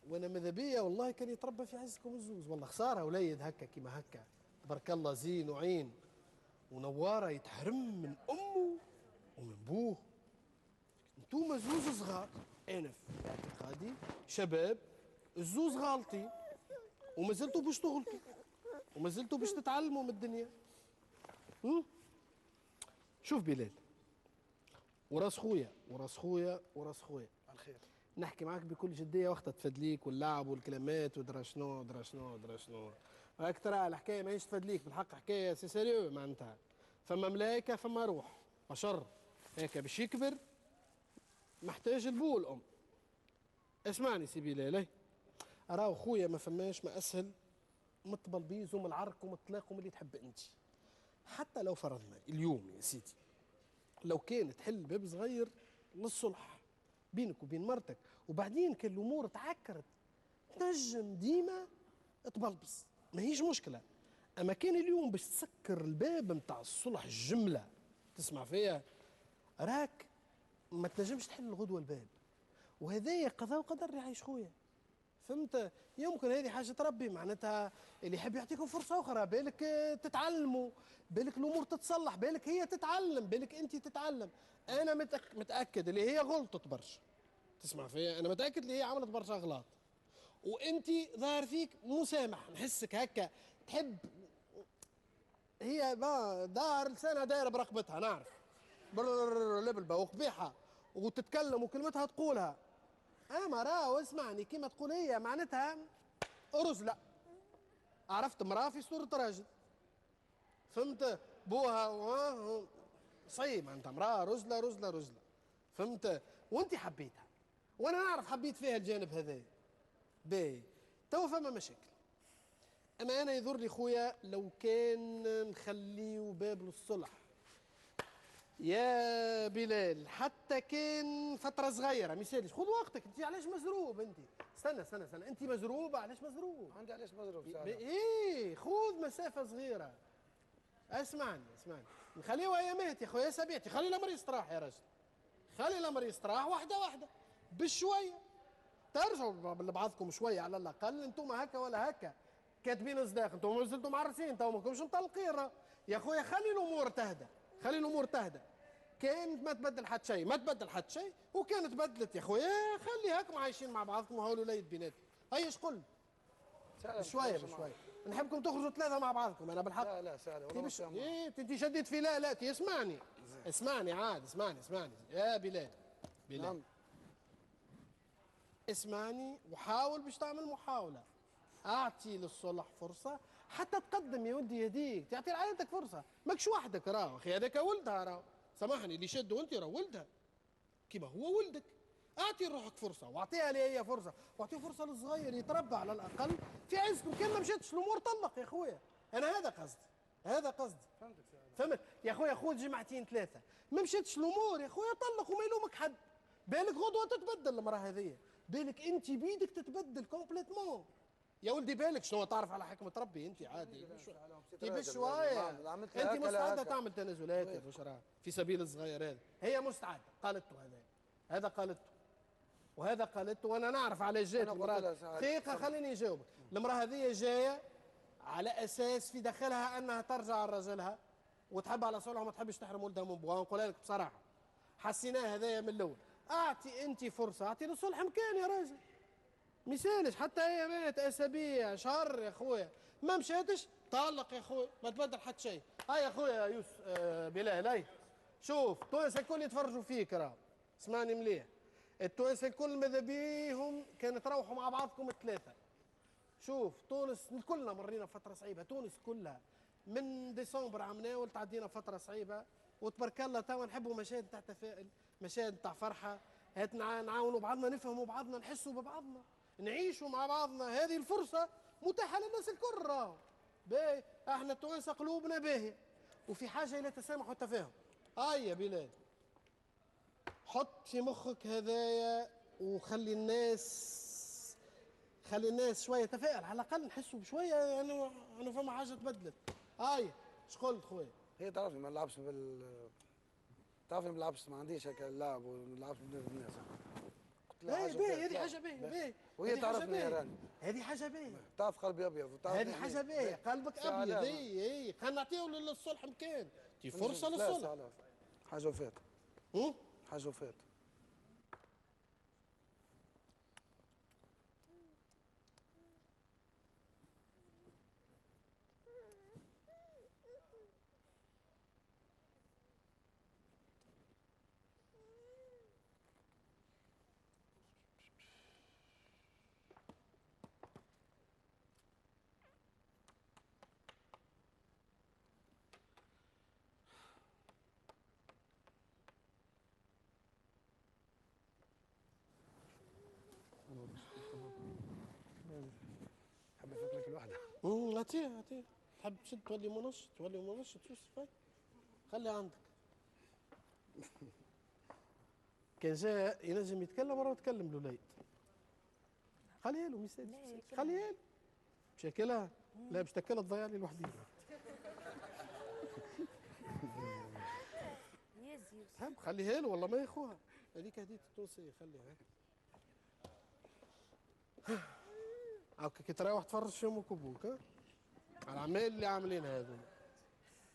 وانا ماذا بيا والله كان يتربى في عزكم الزوز والله خساره وليد هكا كيما هكا تبارك الله زين وعين ونواره يتحرم من امه ومن بوه. انتوما زوز صغار انا في اعتقادي شباب الزوز غالطين وما زلتوا باش تغلطوا وما زلتوا باش تتعلموا من الدنيا. شوف بلال وراس خويا على الخير نحكي معاك بكل جديه وقتها تفدليك واللعب والكلمات ودرا شنو راك ترى الحكايه ماهيش تفدليك بالحق حكايه سي سيريو معناتها فما ملايكه فما روح بشر هيك باش يكبر محتاج البو الام. اسمعني سي بلال راهو خويا ما فماش ما اسهل من الطبلبيز ومن العرك ومن الطلاق ومن اللي تحب انت. حتى لو فرضنا اليوم يا سيدي لو كان تحل باب صغير للصلح بينك وبين مرتك وبعدين كان الامور تعكرت تنجم ديما تبلبص ماهيش مشكله. اما كان اليوم باش تسكر الباب نتاع الصلح الجمله تسمع فيها راك ما تنجمش تحل الغدوه الباب وهذايا قضاء وقدر يعيش خويا. فهمت؟ يمكن هذه حاجه تربي، معناتها اللي يحب يعطيكم فرصه اخرى، بالك تتعلموا، بالك الامور تتصلح، بالك هي تتعلم، بالك انت تتعلم. انا متاكد اللي هي غلطت برشا، تسمع فيا، انا متاكد اللي هي عملت برشا اغلاط، وانت ظاهر فيك مسامح، نحسك هكا تحب، هي دار لسانها دايره برقبتها، نعرف لبلبه وقبيحه وتتكلم وكلمتها تقولها، اما راهو اسمعني كيما تقول هي معناتها رزله، عرفت مراه في صوره راجل، فهمت؟ بوها صعيب معناتها مراه رزله رزله رزله، فهمت؟ وانت حبيتها، وانا نعرف حبيت فيها الجانب هذا باهي، توا فما مشاكل. اما انا يضرني خويا لو كان نخليو باب للصلح يا بلال، حتى كان فتره صغيره ما يسالش، خذ وقتك، انت علاش مزروب انت؟ استنى انت مزروبه، علاش مزروب؟ عندي علاش مزروب ايه خذ مسافه صغيره، اسمعني نخليوها ايامات يا خويا، سبيعتي، خلي الامر يستراح يا رجل، خلي الامر يستراح واحده واحده بشويه، ترجعوا لبعضكم شويه على الاقل، انتم هكا ولا هكا كاتبين صداق، انتم مازلتم معرسين، تو ماكمش مطلقين يا خويا، خلي الامور تهدى، خلي الامور تهدى، كانت ما تبدل حتى شيء، ما تبدل حتى شيء، وكانت بدلت يا خويا خلي هاكم عايشين مع بعضكم وهاولوا وليد بيناتكم، هيا شقول بشويه نحبكم تخرجوا ثلاثه مع بعضكم، انا بالحق لا سهله والله، ايه انت شديت في لا اسمعني عاد، اسمعني يا بلال نعم. اسمعني وحاول باش تعمل محاوله، اعطي للصلح فرصه حتى تقدم يا ودي يديك، تعطي لعائلتك فرصه، ماكش وحدك راهو اخي، هذاك ولدها راهو، سامحني اللي شد وانت راه ولدها كيما هو ولدك، اعطي روحك فرصه واعطيها لي هي فرصه، واعطيه فرصه للصغير يتربى على الاقل في عزكم، كان ما مشاتش الامور طلق يا خويا، انا هذا قصدي فهمت يا خويا، خذ جمعتين ثلاثه، ما مشاتش الامور يا خويا طلق وما يلومك حد، بالك غدوه تتبدل المراه هذيا، بالك انت بيدك تتبدل كومبليتمون يا ولدي، بالك شنو تعرف على حكمة ربي انت عادي بشويه، انت مستعده تعمل تنازلات يا بشرى في سبيل الصغير هذا، هي مستعده قالته هذا قالته وهذا قالته، وانا نعرف على جات المراه، دقيقه خليني نجاوبك، المراه هذه جايه على اساس في داخلها انها ترجع لرجلها وتحب على صلحها وما تحبش تحرم ولدها من بوها، نقولها لك بصراحه حسيناه هذايا من الاول، اعطي انت فرصه، اعطي للصلح مكان يا راجل، ميسالش حتى هي مات اسابيع شهر يا خويا، ما مشاتش طلق يا خويا، ما تبدل حتى شيء، هاي يا خويا يوسف بلال، هاي شوف التوانسه الكل يتفرجوا فيك راهو، اسمعني مليح، التوانسه الكل ماذا بيهم كان تروحوا مع بعضكم الثلاثه، شوف تونس كلنا مرينا فتره صعيبه، تونس كلها من ديسمبر عام ناول تعدينا فتره صعيبه، وتبارك الله توا نحبوا مشاهد تاع تفاؤل، مشاهد تاع فرحه، هات نعاونوا بعضنا، نفهموا بعضنا، نحسوا ببعضنا، نعيشوا مع بعضنا، هذه الفرصه متاحه للناس الكل راهو، باهي احنا التوانسه قلوبنا باهيه وفي حاجه الى تسامح والتفاهم، يا بلال حط في مخك هذايا وخلي الناس شويه تفائل، على الاقل نحسوا بشويه يعني انه فما حاجه تبدلت، اش قلت خويا؟ هي تعرفني ما نلعبش تعرفني ما نلعبش، ما عنديش هكا اللعب وما نلعبش بالناس، باهي هذه حاجه باهيه، وهي تعرفني يا راني، هذه حاجه باهيه، تعرف قلبي ابيض، هذه حاجه باهيه، قلبك ابيض، اي خلينا نعطيو للصلح مكان، دي فرصه للصلح، حاجه وفات حاجه وفات. حب افكرك الوحده، اعطيه تحب تشد تولي منشط يوسف، خلي عندك كان جاء ينجم يتكلم وراه يتكلم الوليد، خليها له ميساج، خليها له بشكلها، لا باش تاكلها تضيع لي لوحدي، تحب خليها له والله ما يخوها، هذيك هدية التونسية خليها. هاكا كي تروح تفرج في امك وابوك على العمال اللي عاملينها هذوما.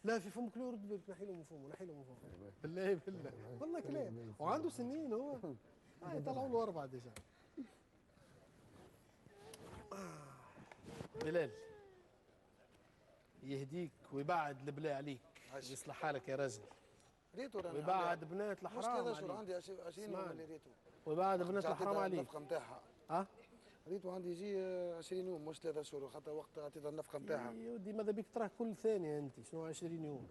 لا في فمك لا يرد بالك، نحي له من فمه نحي له من فمه بالله بالله والله كلام، وعنده سنين هو يطلعوا له 4 ديجا. بلال يهديك ويبعد البلا عليك يصلح حالك يا رجل. ريتو راني ويبعد بنات الحرام مش كذا شهور عليك. عندي 20 يوم اللي ريتو. ويبعد بنات الحرام عليك. النفقه نتاعها ريتو عندي يجي 20 يوم مش 3 شهور، خاطر وقت عطيتها النفقه نتاعها. يا ودي ماذا بيك تراه كل ثانيه انت شنو 20 يوم؟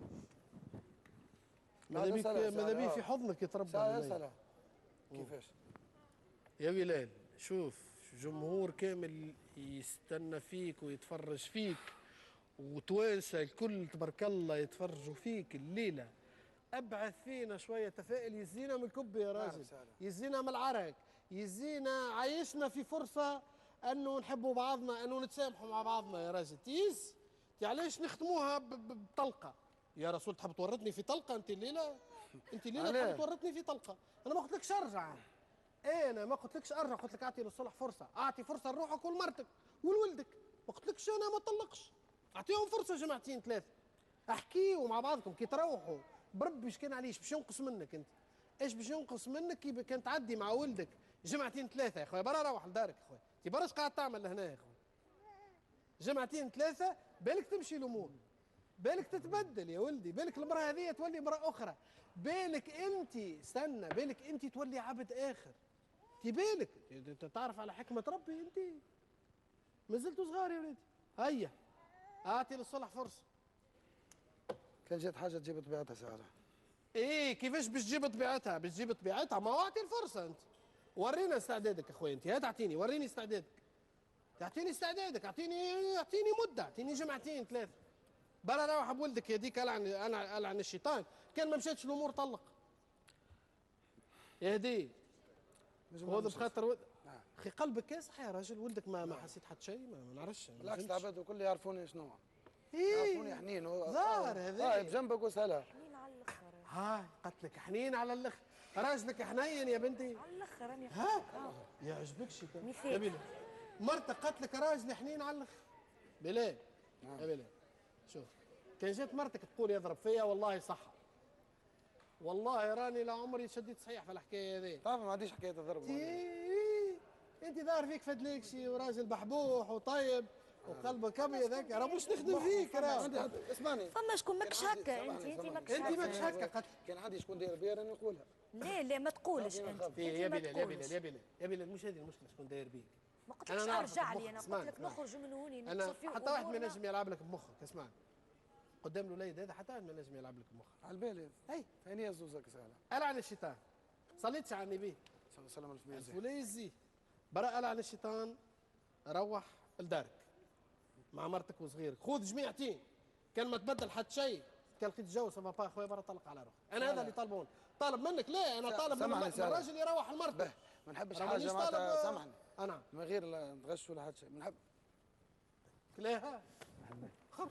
ماذا بيك في حضنك يتربى. سهله كيفاش؟ يا بلال شوف جمهور كامل يستنى فيك ويتفرج فيك، وتوانسه الكل تبارك الله يتفرجوا فيك الليله. ابعث فينا شويه تفائل، يزينا من الكب يا راجل، يزينا من العرق، يزينا عايشنا في فرصه انه نحبوا بعضنا، انه نتسامحوا مع بعضنا يا راجل. تيز علاش نختموها بطلقه يا رسول؟ تحب تورطني في طلقه انت الليله؟ انت الليله تحب تورطني في طلقه؟ انا ما قلتلكش ارجع، انا ما قلتلكش ارجع، قلت لك اعطي للصلح فرصه، اعطي فرصه لروحك ولمرتك ولولدك. ما قلتلكش انا ما طلقش، اعطيهم فرصه جماعتين 3 احكيوا مع بعضكم كي تروحوا. بربي ايش كان عليش باش ينقص منك انت؟ ايش باش ينقص منك كي كان تعدي مع ولدك جمعتين 3 يا خويا؟ برا روح لدارك يا خويا، انت برا اش قاعد تعمل لهنا يا خويا؟ جمعتين 3 بالك تمشي الامور، بالك تتبدل يا ولدي، بالك المراه هذه تولي امراه اخرى، بالك انت استنى، بالك انت تولي عبد اخر. انت بالك تعرف على حكمه ربي، انت ما زلتوا صغار يا ولدي. هيا اعطي للصلح فرصه. كان جات حاجه تجيب طبيعتها ساعه. ايه كيفاش باش تجيب طبيعتها؟ باش تجيب طبيعتها ما هو اعطي الفرصه انت. ورينا استعدادك اخويا انت، هات اعطيني، وريني استعدادك. تعطيني استعدادك، اعطيني مده، اعطيني جمعتين 3. برا روح بولدك يديك العن الشيطان، كان ما مشاتش الامور طلق. يا هدي خذ بخاطر اخي قلبك كاسح يا راجل، ولدك ما حسيت حتى شيء، ما نعرفش. بالعكس العباد الكل يعرفوني شنو يعرفوني حنين ظاهر هذا بجنبك وسهله. حنين على الاخر. هاي قالت لك حنين على الاخر، راجلك حنين يا بنتي على الاخر راني ها يعجبكش يا بلال؟ مرتك قالت لك راجلي حنين على الاخر. بلال يا بلال شوف، كان جات مرتك تقول يضرب فيا والله صح، والله راني لا عمري شديت صحيح في الحكايه هذه. تعرف ما عنديش حكايه الضرب. انت ظاهر فيك فدليكشي وراجل بحبوح وطيب وقلبك ابيض هكا، راه مش نخدم فيك راه. اسمعني فما شكون ماكش هكا، انت ماكش هكا. كان عندي شكون داير بيا راني نقولها. لا ما تقولش انت. يا بلال مش هذه المشكله شكون داير بيك. ما قلتلكش ارجع لي، انا قلت لك نخرج من هوني نتصفي. حتى واحد ما ينجم يلعب لك بمخك، اسمعني قدام الوليد هذا حتى واحد ما ينجم يلعب لك بمخك. على البال اي ثاني الزوزك سهله. العن الشيطان، صليتش على النبي صلى الله عليه وسلم الفولي يزي برا. العن الشيطان، روح لدارك مع مرتك وصغيرك، خذ جميعتين، كان ما تبدل حتى شيء، كان لقيت تتجوز بابا اخويا برا طلق على روحك. انا هذا اللي طالبون، طالب منك. لا انا طالب من الراجل يروح لمرته. ما نحبش حاجه معناتها سامحني انا من غير لا نغش ولا حتى شيء. نحب كلاها خرج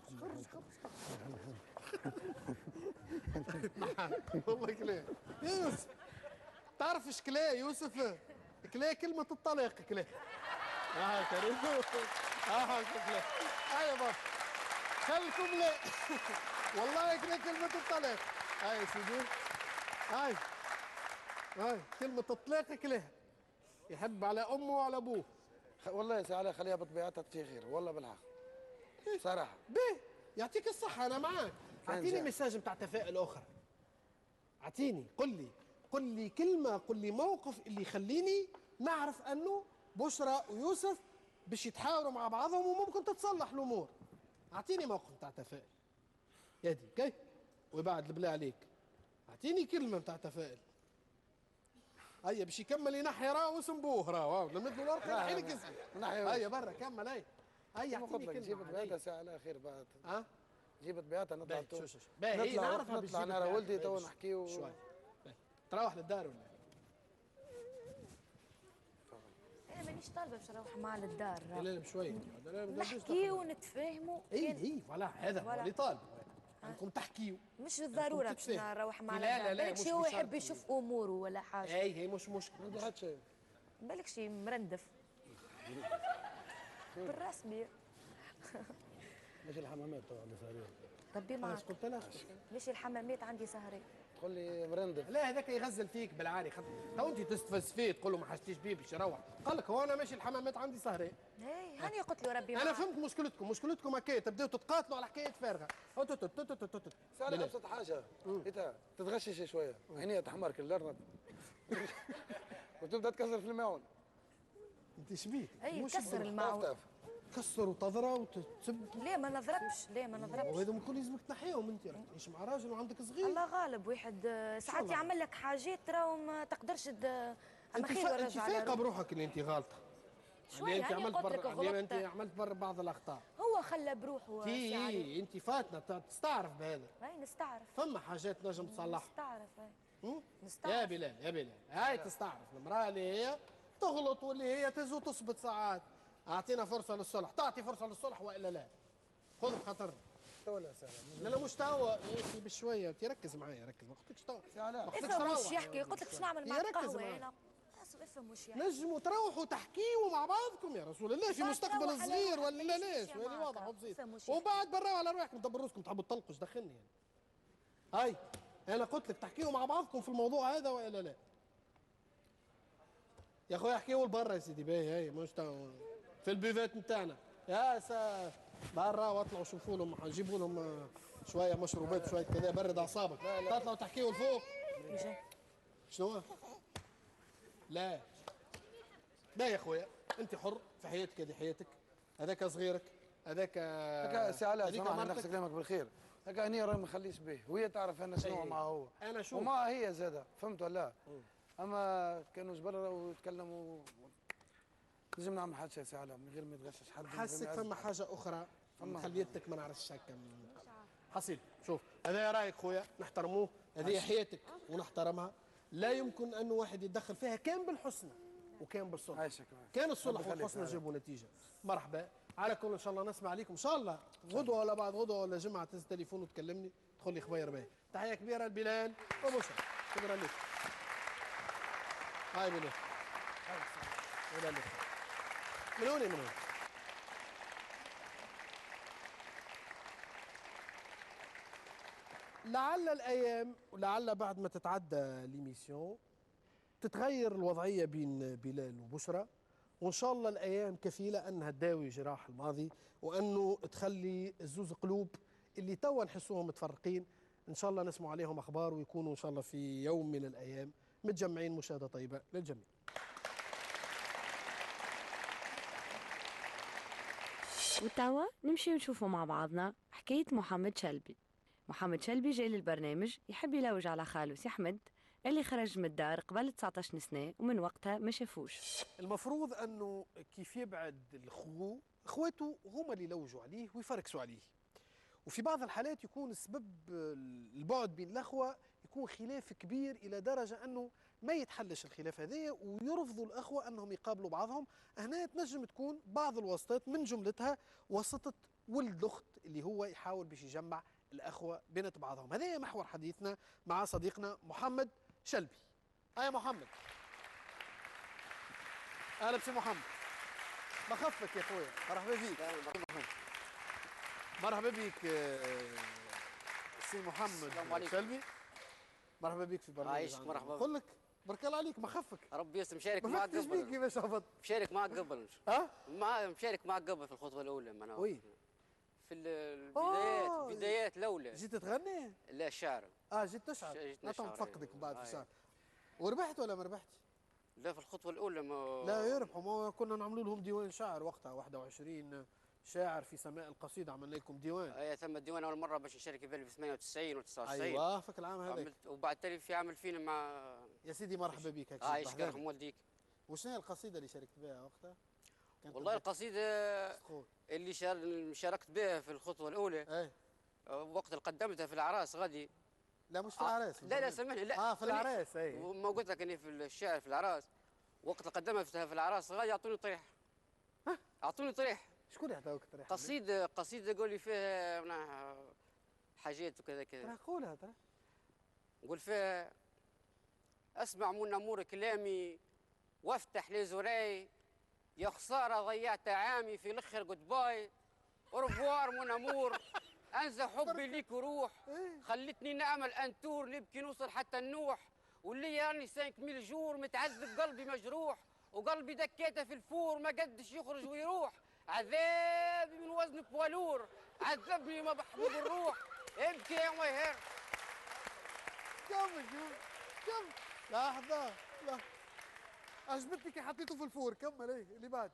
والله كلاه يا يوسف. تعرف ايش كلاه يوسف؟ كلاه كلمة الطلاق كلاه. كريم كلاه. يا بابا خلكم لا والله كلاه كلمة الطلاق. يا سيدي هاي كلمة الطلاق كلاه، يحب على امه وعلى ابوه. والله ساعة خليها بطبيعتها في خير والله بالحق صراحة. باهي يعطيك الصحة، أنا معاك. أعطيني مساج بتاع تفاؤل أخرى، أعطيني، قل لي كلمة، قل لي موقف اللي يخليني نعرف أنه بشرى ويوسف باش يتحاوروا مع بعضهم وممكن تتصلح الأمور. أعطيني موقف بتاع تفاؤل يدي كي ويبعد البلا عليك. أعطيني كلمة بتاع تفاؤل. هيا باش يكمل ينحي راه وسنبوه راه نمد له الورقة ينحي لك اسمه. هيا برا كمل. هيا اعطيني كلمة. جيب طبيعتها ساعة على خير بعد. جيب طبيعتها نطلع. باهي نعرفها. نطلع انا ولدي تو نحكيو شوي. تروح للدار ولا؟ انا مانيش طالبه باش نروح معاه للدار. لا بشوي نحكيو ونتفاهموا. اي فوالا هذا هو اللي طالب. انكم تحكيو مش بالضروره باش نروح معاه للدار. بالك شي هو يحب يشوف اموره ولا حاجه. هي مش مشكله. ما عندي حتى شيء. بالك شي مرندف. بالرسمي. مش الحمامات طبعا اللي صايرين. ربي معك. ايش قلت لها؟ مش الحمامات عندي سهري. تقول لي مرندف. لا هذاك يغزل فيك بالعاري تو انت تستفزفيه تقول له ما حشتيش بيه باش يروح، قال لك هو انا ماشي الحمامات عندي سهرين. اي هاني قلت له ربي معك. انا فهمت مشكلتكم هكا تبداو تتقاتلوا على حكايه فارغه. سأل ابسط حاجه انت تتغشش شويه عينيها تحمر كالارنب وتبدا تكسر في الماعون. انت شبيك؟ اي كسر الماعون. كسر وتضرى وتسب. ليه ما نضربش؟ ليه ما نضربش؟ وهذا الكل لازمك تنحيهم انت راك تعيش مع راجل وعندك صغير. الله غالب واحد ساعات يعمل لك حاجات ترى ما تقدرش اما خير انت ورجع على فايقه بروحك اللي انت غالطه. شويه انت عملت قلت لك انت عملت بر بعض الاخطاء. هو خلى بروحه. تي انت فاتنا تستعرف بهذا. اي نستعرف. فما حاجات نجم تصلحها. نستعرف نستعرف. يا بلال هاي تستعرف المراه اللي هي تغلط واللي هي تزو تصبت ساعات. اعطينا فرصه للصلح، تعطي فرصه للصلح والا لا. خذ بخاطرنا. ولا سهله. لا مش توا يا بشويه ركز معايا ركز ما قلتلكش توا. افهم وش يحكي قلت لك باش نعمل معك قهوه انا. افهم وش يحكي. نجموا تروحوا تحكيوا مع بعضكم يا رسول الله في مستقبل صغير ولا لا ليش؟ هذه واضحه وبسيطه. وبعد براو على رواحكم دبروا راسكم تحبوا تطلقوا دخلني يعني. هاي انا قلت لك تحكيوا مع بعضكم في الموضوع هذا والا لا؟ يا اخويا احكيوا لبرا يا سيدي باهي هاي مش في البيفات نتاعنا يا برا واطلعوا شوفوا لهم جيبوا لهم شويه مشروبات شويه كذا برد اعصابك. تطلعوا تحكيوا لفوق. شنو؟ لا يا اخويا انت حر في حياتك هذه حياتك هذاك صغيرك هذاك سي علاء سامحني نغسل كلامك بالخير هكا هني راه ما نخليش به وهي تعرف انا شنو معاه هو انا شوف وما هي زاده فهمت ولا اما كانوا جبرا ويتكلموا لازم نعمل حاجه سي علاء من غير ما يتغشش حد. حاسك فما حاجه اخرى خليتك ما نعرفش هكا حصيل. شوف هذا رايك خويا نحترموه هذه حياتك ونحترمها. لا يمكن انه واحد يتدخل فيها كان بالحسنى وكان بالصلح. كان الصلح والحسنى جابوا نتيجه. مرحبا على كل ان شاء الله نسمع عليكم ان شاء الله غدوه ولا بعد غدوه ولا جمعه تهز تليفون وتكلمني تدخل لي خبير باهي. تحيه كبيره لبلال وبشرى شكرا لك. هاي بلال من هون لعل الايام ولعل بعد ما تتعدى ليميسيون تتغير الوضعيه بين بلال وبشرى وان شاء الله الايام كفيله انها تداوي جراح الماضي وانه تخلي الزوز قلوب اللي توا نحسوهم متفرقين ان شاء الله نسمع عليهم اخبار ويكونوا ان شاء الله في يوم من الايام متجمعين. مشاهده طيبه للجميع. وتوا نمشي ونشوفوا مع بعضنا حكاية محمد شلبي. محمد شلبي جاي للبرنامج يحب يلوج على خاله سي أحمد اللي خرج من الدار قبل 19 سنة ومن وقتها ما شافوش. المفروض أنه كيف يبعد اخواته هما اللي يلوجوا عليه ويفركسوا عليه. وفي بعض الحالات يكون السبب البعد بين الأخوة يكون خلاف كبير إلى درجة أنه ما يتحلش الخلاف هذايا ويرفضوا الأخوة أنهم يقابلوا بعضهم. هنا تنجم تكون بعض الواسطات من جملتها واسطة ولد الأخت اللي هو يحاول باش يجمع الأخوة بين بعضهم. هذا محور حديثنا مع صديقنا محمد شلبي. يا محمد أهلا بسي محمد. بخفك يا أخويا مرحبا بيك. مرحبا بيك سي محمد شلبي. مرحبا بيك في برنامج عايشك مرحبا. قل لك بارك الله عليك ما خفك. ربي يسلم مشارك معك قبل. بيك كيفاش هبط؟ مشارك معك قبل. مشارك معك قبل في الخطوه الاولى معنا. وين؟ في البدايات الاولى. جيت تغني؟ لا الشعر. جيت تشعر. نعطيهم نفقدك بعد في الشعر. وربحت ولا ما ربحتش؟ لا في الخطوه الاولى ما لا يربحوا ما كنا نعملوا لهم ديوان شعر وقتها 21 شاعر في سماء القصيده عملنا لكم ديوان. ثم الديوان اول مره باش نشارك فيه في 98 و99. ايوه فك العام هذاك. وبعد تالي في عمل فينا مع يا سيدي مرحبا بك هيك. عايشك يرحم والديك. وشنو هي القصيده اللي شاركت بها وقتها؟ والله القصيده اللي شاركت بها في الخطوه الاولى وقت اللي قدمتها في العراس غادي. لا مش في العراس. لا سامحني لا في العراس اي ما قلت لك اني في الشعر في العراس وقت اللي قدمتها في العراس غادي يعطوني طريح. اعطوني طريح. شكون يعطيوك طريح؟ قصيده قول لي فيها حاجات وكذا كذا. قولها ترى. نقول فيها اسمع من نمور كلامي وافتح لي زراي يا خساره ضيعت عامي في الاخر جود باي. اورفوار مون امور. انسى حبي ليك وروح. خلتني نامل انتور نبكي نوصل حتى النوح. واللي يعني 5000 جور متعذب قلبي مجروح. وقلبي دكيته في الفور ما قدش يخرج ويروح. عذابي من وزن بوالور. عذبني ما بحبوب الروح. ابكي يا مهر. كمل كمل. لحظة عجبتني كي حطيته في الفور. كمل. ايه اللي بعد؟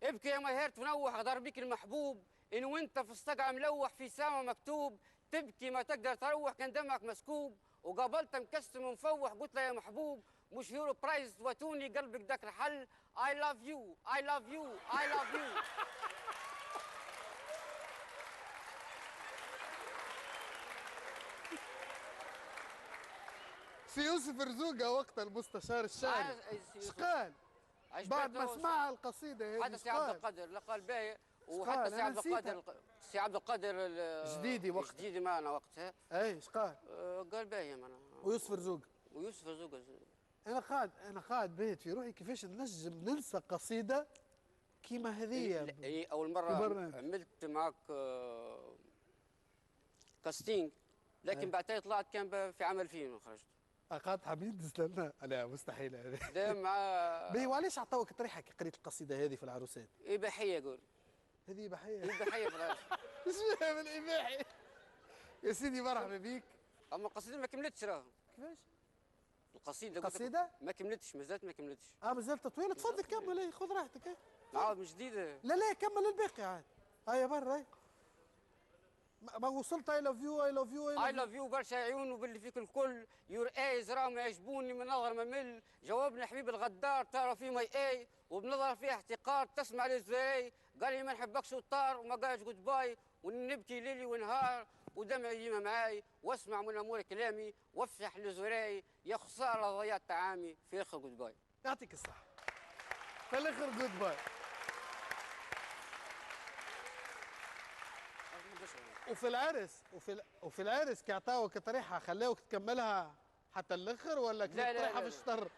ابكي يا مهر تنوح غدر بيك المحبوب. ان وانت في الصقع ملوح في سما مكتوب. تبكي ما تقدر تروح كان دمك مسكوب. وقابلت مكسم ومفوح قلت له يا محبوب مش هيرو برايز واتوني قلبك داك الحل. I love you I love you I love you. سي يوسف رزوقة وقت المستشار الشعري شقال بعد ما سمع القصيدة هذه. حتى سي عبد القادر لا قال باهي. وحتى سي عبد القادر سي عبد القادر جديدي وقت جديدي معنا وقتها. اي شقال قال باهي معنا. ويوسف رزوق انا قاعد بهت في روحي كيفاش نجم ننسى قصيده كيما هذه. اي اول مره عملت معك كاستينج لكن بعدها طلعت كان في عام 2000 خرجت. قاعد حبيت تستنى. لا مستحيل هذا. ده مع باهي وعلاش عطاوك طريحه كي قريت القصيده هذه في العروسات؟ اباحيه قول. هذه اباحيه. اباحيه في العروس. ايش فيها من الاباحي؟ يا سيدي مرحبا بيك. اما القصيده ما كملتش راهو. كيفاش؟ القصيده ما كملتش مازالت ما كملتش. مازالت طويله. تفضل كمل. خذ راحتك. عاود من جديد. لا كمل الباقي عاد. هيا برا. ما وصلت اي لاف يو اي لاف يو برشا عيون وباللي فيك الكل. يور ايز راهم يعجبوني من نظر ما مل. جاوبني حبيب الغدار ترى في ماي اي وبنظر فيها احتقار تسمع للزراي. قال لي ما نحبكش وطار وما قالش جود باي ونبكي ليلي ونهار ودمعي يجيما معاي واسمع من امور كلامي وافسح لزراي. يا خساره ضيعت طعامي في الاخر جود باي. يعطيك الصحه. في الاخر جود باي. وفي العرس كي عطاوك طريحه خلاوك تكملها حتى الاخر ولا كليت طريحه في الشطر؟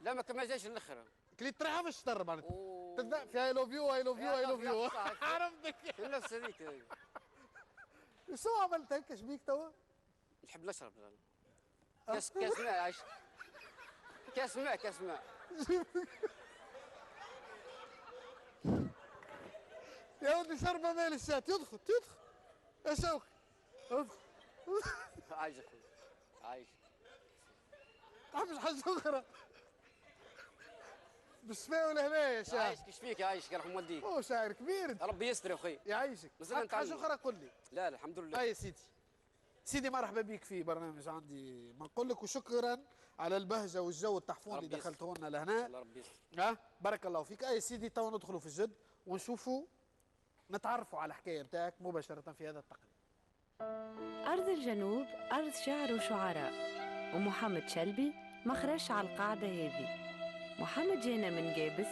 لا ما كملتهاش الاخر. كليت طريحه في الشطر معناتها. تبدا في اي لاف يو عرفتك. نفس هذيك. شو عملت هيك شبيك توا؟ نحب نشرب. كاس ماء عايش. كاس ماء. يا ولدي شربة مال الشاة. يدخل يا شوقي ادخل. عايشك مش حاجة أخرى. بالشفاء والهنايا يا شاعر. عايشك ايش فيك يعيشك يرحم والديك. اوه شاعر كبير. ربي يستر يا اخي. يعيشك. حاجة أخرى قول لي. لا الحمد لله. يا سيدي مرحبا بك في برنامج عندي ما نقول لك. وشكرا على البهجة والجو التحفون اللي دخلته لنا لهنا. الله ربي يستر. بارك الله فيك. سيدي تو ندخلوا في الجد ونشوفوا نتعرفوا على الحكاية بتاعك مباشرة في هذا التقرير. أرض الجنوب أرض شعر وشعراء، ومحمد شلبي ما خرجش على القاعدة هذه. محمد جانا من جابس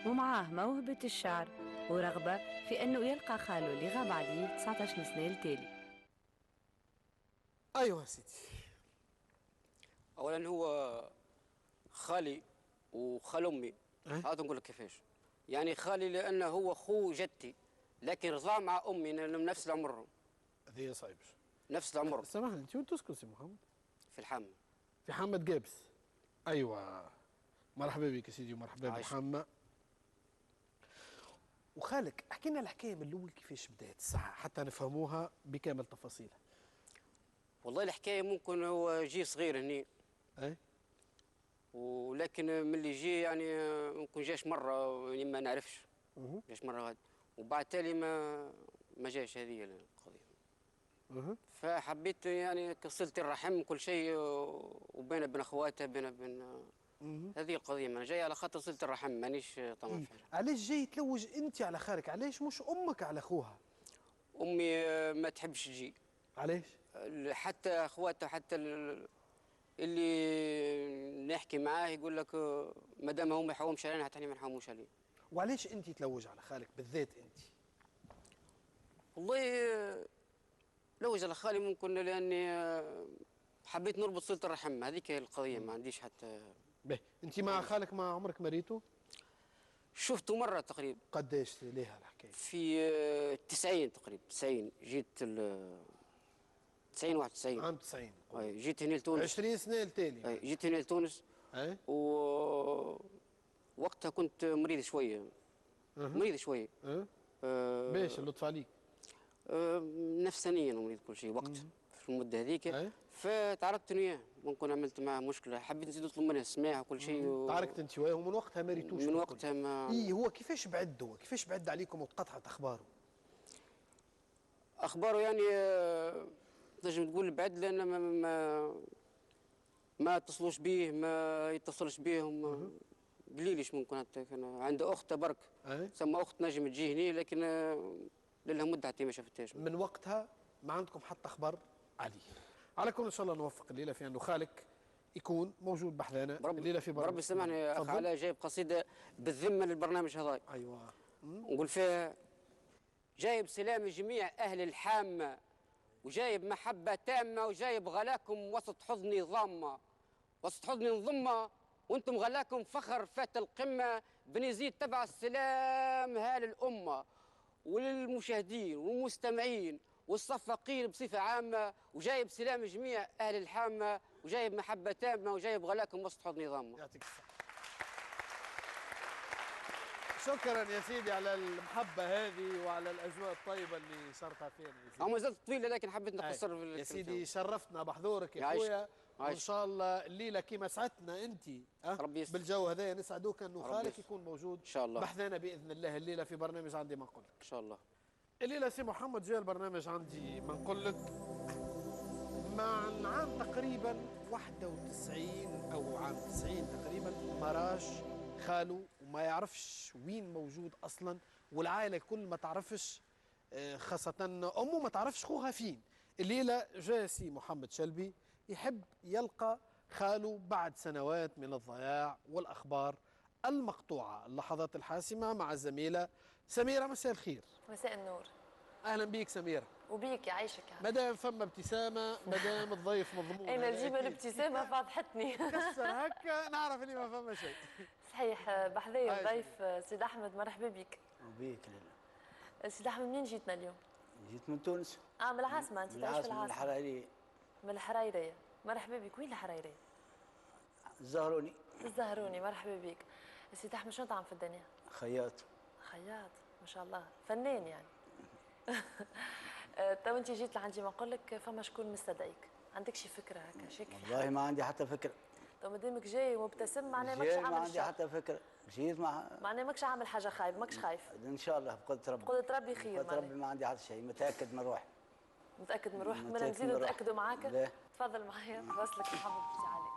ومعاه موهبة الشعر ورغبة في أنه يلقى خاله اللي غاب عليه 19 سنة التالي. أيوة سيدي. أولا هو خالي وخال أمي. هذا نقول لك كيفاش. يعني خالي لأنه هو أخو جدتي لكن رضع مع أمي من نفس العمر. هذه صعيبة. نفس العمر. سامحني أنت وين تسكن سي محمد؟ في الحامة. في حامة جابس. أيوة. مرحبا بك يا سيدي ومرحبا بحامة. وخالك احكي لنا الحكاية من الأول كيفاش بدأت الساعة حتى نفهموها بكامل تفاصيلها. والله الحكاية ممكن هو جي صغير هني. ولكن من اللي جي يعني ممكن جاش مرة يعني ما نعرفش. جاش مرة غاد وبعد تالي ما جاش هذه القضية. فحبيت يعني كصلت الرحم كل شيء وبين ابن اخواتها بين هذه القضية. ما جاي على خاطر صلة الرحم مانيش طمع فيها. علاش جاي تلوج انت على خالك؟ علاش مش امك على اخوها؟ امي ما تحبش تجي. علاش؟ حتى اخواتها حتى اللي نحكي معاه يقول لك ما دام هو ما يحومش علينا حتى ما نحوموش عليه. وعلاش انت تلوج على خالك بالذات انت؟ والله لوج على خالي ممكن لاني حبيت نربط صلة الرحم. هذيك هي القضية. ما عنديش حتى. باهي انت مع خالك ما عمرك مريتوا؟ شفته مرة تقريبا. قداش ليها الحكاية؟ في 90 تقريبا، 90 جيت 90 91. عام 90. جيت هنا لتونس 20 سنة التالي. جيت هنا لتونس. وقتها كنت مريض شوية. مريض شوية. باش اللطف عليك. نفسانيا مريض كل شيء وقت في المدة هذيك. فتعاركت وياه، ممكن عملت معاه مشكلة، حبيت نزيد نطلب منه السماح وكل شيء. تعاركت انت وياه ومن وقتها ما ريتوش؟ من وقتها ما. هو كيفاش بعد عليكم وتقطعت اخباره؟ اخباره يعني تنجم تقول بعد، لان ما اتصلوش به، ما يتصلش بهم. قليلش ممكن حتى كان عنده اخت برك. ثم اخت نجم تجي هنا، لكن لها مده حتى ما شفتهاش. من وقتها ما عندكم حتى اخبار عليه. على كل ان شاء الله نوفق الليله في انه خالك يكون موجود بحذانا الليله في برنامج. ربي سامحني اخ علاء، جايب قصيده بالذمه للبرنامج هذا. ايوه. نقول فيها: جايب سلام جميع اهل الحامه، وجايب محبه تامه، وجايب غلاكم وسط حضني ضامه، وسط حضني انضمه، وانتم غلاكم فخر فات القمه. بنزيد تبع السلام ها للامه وللمشاهدين والمستمعين والصفاقين بصفه عامه، وجايب سلام جميع اهل الحامه، وجايب محبه تامه، وجايب غلاكم وسط حضني ضامه. يعطيك الصحه. شكرا يا سيدي على المحبه هذه وعلى الاجواء الطيبه اللي صارتها فينا يا سيدي. ما زالت طويله، لكن حبيت نقصر في يا سيدي. شرفتنا بحضورك يا خويا، وان شاء الله الليله كيما سعدتنا انت بالجو هذايا نسعدوك انه خالك يكون موجود ان شاء الله بحذانا باذن الله الليله في برنامج عندي ما نقول لك. ان شاء الله. الليله سي محمد جاء البرنامج عندي ما نقول لك مع عام تقريبا 91 او عام 90 تقريبا، مراش خاله وما يعرفش وين موجود اصلا، والعائله كل ما تعرفش، خاصه امه ما تعرفش خوها فين. الليله جاء سي محمد شلبي يحب يلقى خاله بعد سنوات من الضياع والاخبار المقطوعه. اللحظات الحاسمه مع الزميله سميره. مساء الخير. مساء النور. اهلا بيك سميره. وبيك يعيشك. مادام فما ابتسامه، مادام الضيف مضمون. انا ديما الابتسامه فضحتني. كسر هكا نعرف اللي ما فما شيء. صحيح. بحذايا الضيف سيد احمد، مرحبا بك. وبيك. سيد احمد منين جيتنا اليوم؟ جيت من تونس. من العاصمه. انت تعيش في العاصمه؟ من الحرايريه. من الحرايريه. مرحبا بك. وين الحرايريه؟ الزهروني. الزهروني. مرحبا بك. سيد احمد شنو تعمل في الدنيا؟ خياط. خياط ما شاء الله، فنان يعني. تو انت جيت لعندي ما نقول لك فما شكون مستدعيك، عندك شي فكره هكا شكل؟ والله ما عندي حتى فكره. تو مادامك جاي ومبتسم معناها ماكش عامل ما عندي حتى فكره. جيت معناها ماكش عامل حاجه خايب، ماكش خايف. ان شاء الله بقدره ربي. بقدره ربي خير. بقدره ربي ما عندي حتى شيء، متاكد من روحي. متاكد من روحك؟ بدنا نزيدوا نتاكدوا معاك. لا. تفضل معايا نوصلك محمد بن علي.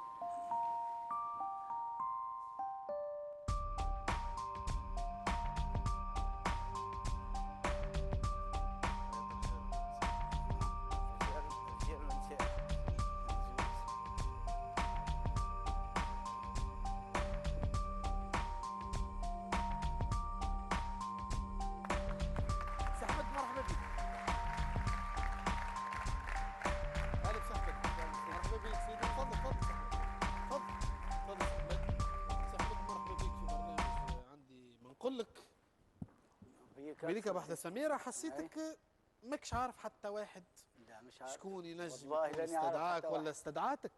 بليك بحث سميرة. حسيتك ماكش عارف حتى واحد. لا مش عارف شكون ينجم استدعاك ولا استدعاتك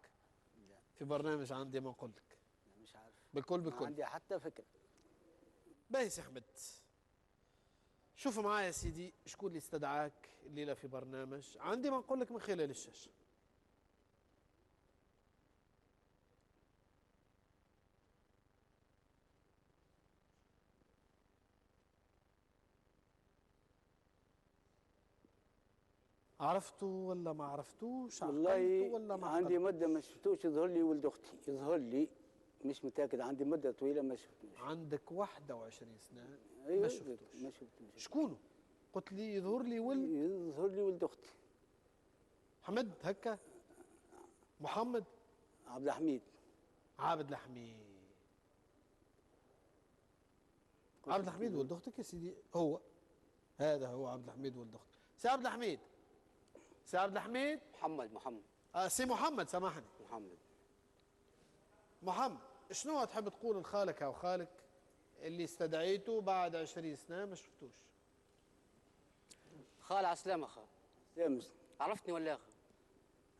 في برنامج عندي ما نقول لك. لا مش عارف بالكل ما عندي حتى فكرة. باهي سي احمد، شوف معايا يا سيدي شكون اللي استدعاك الليلة في برنامج عندي ما نقول لك من خلال الشاشة. عرفتوا ولا ما عرفتوش؟ والله ولا ما عندي مدة ما شفتوش. يظهر لي ولد أختي، يظهر لي، مش متأكد. عندي مدة طويلة ما شفتوش. عندك 21 سنة. أيوة ما شفتوش. ما شفتوش. شكونه؟ قلت لي يظهر لي ولد. يظهر لي ولد أختي. حمد هكا؟ محمد؟ عبد الحميد. عبد الحميد. عبد الحميد ولد أختك يا سيدي؟ هو هذا هو عبد الحميد ولد أختك. سي عبد الحميد. سي عبد الحميد. محمد. سي محمد سامحني. محمد، شنو تحب تقول لخالك او خالك اللي استدعيته بعد 20 سنه ما شفتوش. خال عسلامة خال. سامس. عرفتني ولا يا خال؟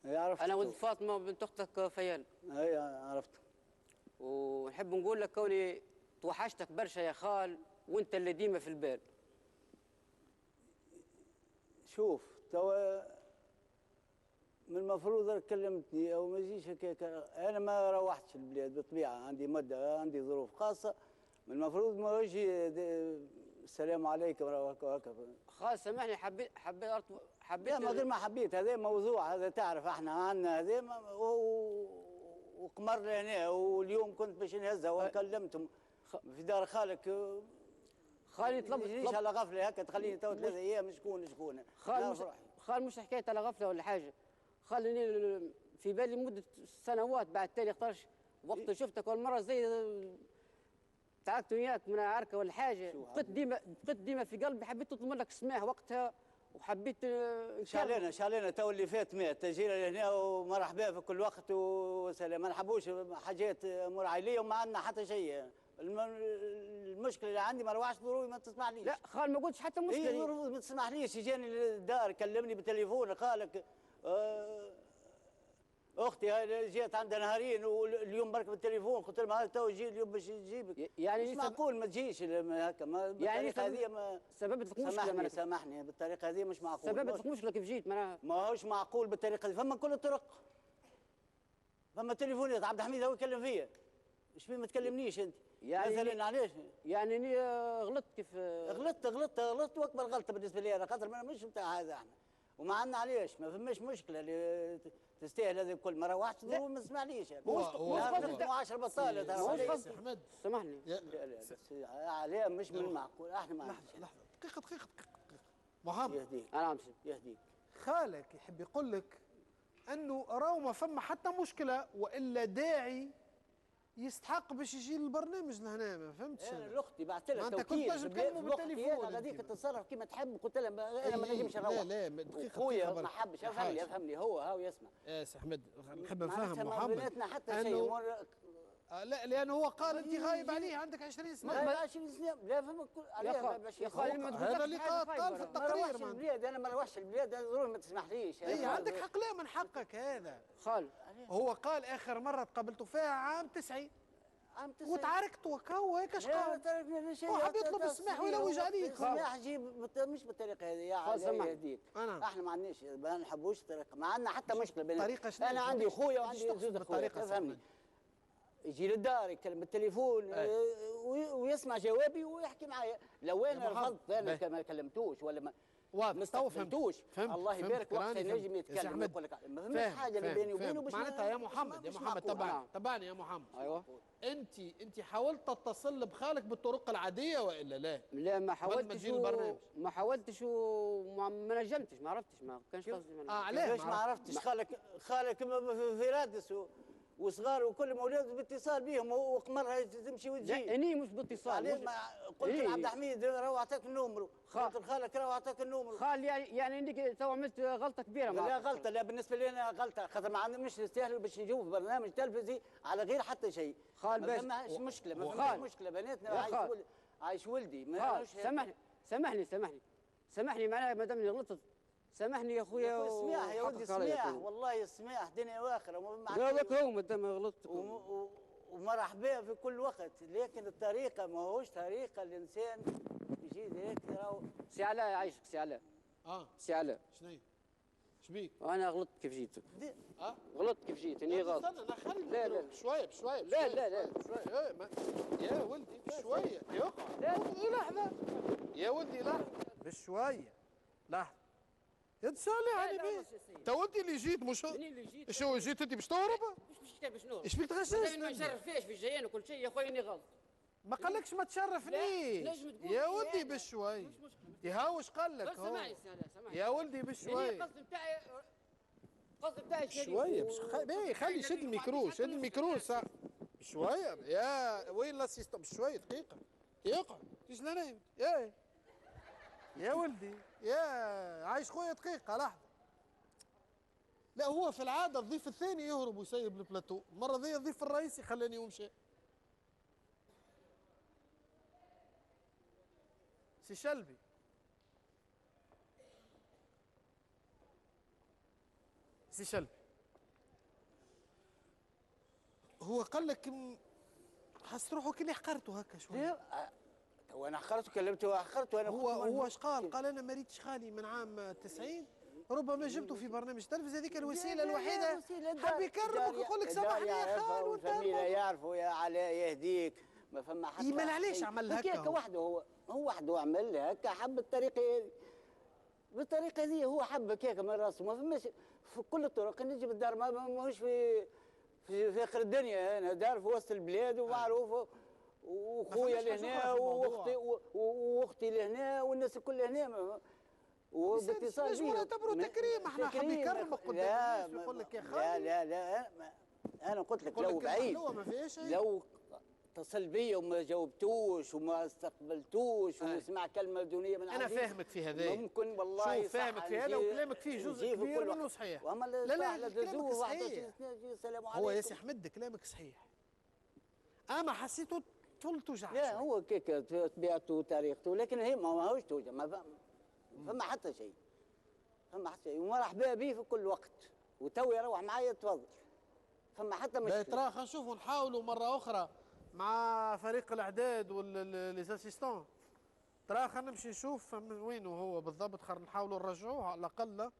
اي عرفت. انا ولد فاطمه بنت اختك فيان. اي عرفت. ونحب نقول لك كوني توحشتك برشا يا خال، وانت اللي ديما في البال. شوف توا من المفروض كلمتني او ما يجيش هكاك. انا ما روحتش البلاد بالطبيعه، عندي مده، عندي ظروف خاصه. من المفروض ما يجي السلام عليكم وهكا. خال سامحني، حبيت لا ما غير ما حبيت، هذا موضوع، هذا تعرف احنا عندنا هذا وقمرنا هنا، واليوم كنت باش نهزها وكلمتهم في دار خالك. خالي طلب على غفله هكا تخليني تو 3 ايام شكون خال مش حكايه على غفله ولا حاجه. خالني في بالي مده سنوات بعد تالي اختارش وقت شفتك اول مره زي تعاركت وياك من عركه ولا حاجه، بقيت ديما في قلبي، حبيت نطلب منك السماح وقتها وحبيت شالينا تو اللي فات مات، جينا لهنا ومرحبا في كل وقت وسلام. ما نحبوش حاجات مرعيليه وما عندنا حتى شيء. المشكله اللي عندي ما نروحش ضروري ما تسمحليش. لا خال ما قلتش حتى مشكله. اي ضروري ما تسمحليش. يجاني للدار كلمني بالتليفون خالك اختي هاي جات عندها نهارين واليوم برك بالتليفون قلت لها تو جي اليوم باش نجيبك. يعني مش معقول ما تجيش هكا. يعني بالطريقه هذه ما سببت لك مشكله. سامحني بالطريقه هذه مش معقول. سببت لك مشكله كيف جيت ما هوش معقول بالطريقه هذه. فما كل الطرق. فما تليفونات عبد الحميد هو يكلم فيا. ايش ما تكلمنيش انت؟ يعني مثلا علاش؟ يعني اني غلطت كيف؟ غلطت واكبر غلطه بالنسبه لي انا، خاطر مش بتاع هذا احنا. وما عندنا علاش ما فماش مشكله اللي تستاهل هذا الكل. ما روحتش ضروري ما تسمعنيش. هو 10 بطاله ترى. احمد سامحني. عليه مش من المعقول. احنا ما لحظه دقيقه محمد يهديك. انا يهديك. خالك يحب يقول لك انه راهو ما فما حتى مشكله والا داعي يستحق باش يجي للبرنامج لهنا. ما فهمتش انا لاختي بعثت لها توكيل. انت كنت تكلموا بالتليفون. انا غاديك تتصرف كيما تحب. قلت لها انا ما نجمش نروح. لا دقيقه خويا ما حبش. يفهمني هو هاو يسمع. سي احمد نحب نفهم محمد. ما بيناتنا حتى شيء. لا لانه هو قال انت غايب عليه عندك 20 سنه. ما 20 سنه لا فهمك يا خالي هذا اللي قال في التقرير. ما البلاد انا ما نروحش البلاد ضروري ما تسمحليش. اي عندك حق. لا من حقك هذا. خال هو قال اخر مره تقابلته فيها عام 90 وتعاركت وكا هيك اش قال. وحب يطلب السماح ويلوج عليك. السماح جيب مش بالطريقه هذه يا علي يهديك. احنا ما عندناش ما نحبوش الطريقه. ما عندنا حتى مشكله بيننا. انا عندي خويا وعندي زوج اخويا تفهمني. يجي للدار يتكلم بالتليفون ويسمع جوابي ويحكي معايا. لو انا رفضت انا ما كلمتوش ولا ما استقبلتوش الله يبارك وقت نجم يتكلم يقول لك ما فماش حاجه اللي بيني وبينه باش معناتها يا محمد تبعني يا محمد. ايوه انت حاولت تتصل بخالك بالطرق العاديه والا لا؟ لا ما حاولتش ما حاولتش وما نجمتش. ما عرفتش. ما كانش قصدي. علاش ما عرفتش؟ خالك في رادس وصغار وكل اولاده باتصال بهم وقمرها تمشي وتجي. اني مش باتصال. قلت لعبد الحميد راهو عطاك النومرو. قلت لخالك راهو عطاك النومرو. خال يعني انك تو عملت غلطه كبيره. لا غلطه. لا بالنسبه لي انا غلطه خاطر ما عندناش نستاهلوا باش نجوا في برنامج تلفزي على غير حتى شيء. خال باش ما فيش مشكله. ما فيش مشكله. بناتنا عايش ولدي. سامحني معناها ما دامني غلطت. سامحني يا اخويا. سماح يا ولدي سماح. والله سماح دنيا واخره. هذاك هو ما دام غلطت. ومرحبا في كل وقت. لكن الطريقه ما هوش طريقه الانسان يجي هيك راهو. سي علاء يعيشك. سي علاء. سي علاء شنو شبيك؟ انا غلطت كيف جيت. غلطت كيف جيت. اني غلط. استنى لا بشويه لا يا ولدي بشويه. يقع. لحظه يا ولدي لحظه بشويه. لحظه تسالي علي بيه. تو انت اللي جيت مش ايش هو جيت انت باش تهرب؟ باش نهرب. ايش بيك تغششني؟ ما نشرفنيش في الجيان وكل شيء يا خويا. اني غلط. ما قالكش ما تشرفنيش يا ولدي بشوي. يهاوش قال لك سامحني يا ولدي بشوي. القصد بتاعي شويه خلي شد الميكرو شويه يا وين الاسيستم. شويه دقيقه يقع ايش نايم يا ولدي يا عايش خويا دقيقه لحظه. لا هو في العاده الضيف الثاني يهرب ويسيب البلاتو. المره ذي الضيف الرئيسي خلاني ومشى. سي شلبي. سي شلبي هو قال لك حس روحه كني حقرته هكا شويه. وانا حقرته كلمته حقرته انا. هو اش قال؟ قال انا ما ريتش خالي من عام 90 ربما جبته في برنامج تلفزيون، هذيك الوسيله الوحيده. حب يكرمك ويقول لك سامحني يا خال وانت يعرفوا يا علاء يهديك ما فما حتى يمل علاش عمل هكا وحده. هو وحده عمل هكا، حب الطريقه هذه بالطريقه هذه، هو حب هكاك من راسه. ما فماش في كل الطرق نجي بالدار، ماهوش في اخر الدنيا. انا دار في وسط البلاد ومعروف، وخويا لهنا واختي لهنا والناس الكل هنا، وباتصال بيه. نعتبره تكريم، احنا حب يكرمك قدام الناس ويقول لك يا خالي. لا انا قلت لك لو بعيد، لو اتصل بيا وما جاوبتوش وما استقبلتوش وسمع كلمه دونيه من انا فاهمك في هذا، ممكن والله شوف فاهمك في هذا وكلامك فيه جزء كبير منه صحيح. لا كلامك صحيح. هو يا سي احمد كلامك صحيح، اما حسيته توجع. لا هو كيك طبيعته وطريقته، لكن هي ماهوش توجع، ما فما حتى شيء. فما حتى شيء ومرحبا به في كل وقت، وتو يروح معايا تفضل. فما حتى مشكله. ترى خلينا نشوفوا نحاولوا مره اخرى مع فريق الاعداد والليزاسيستون. ترى خلينا نمشي نشوف وينه هو بالضبط، خلينا نحاولوا نرجعوه على الاقل.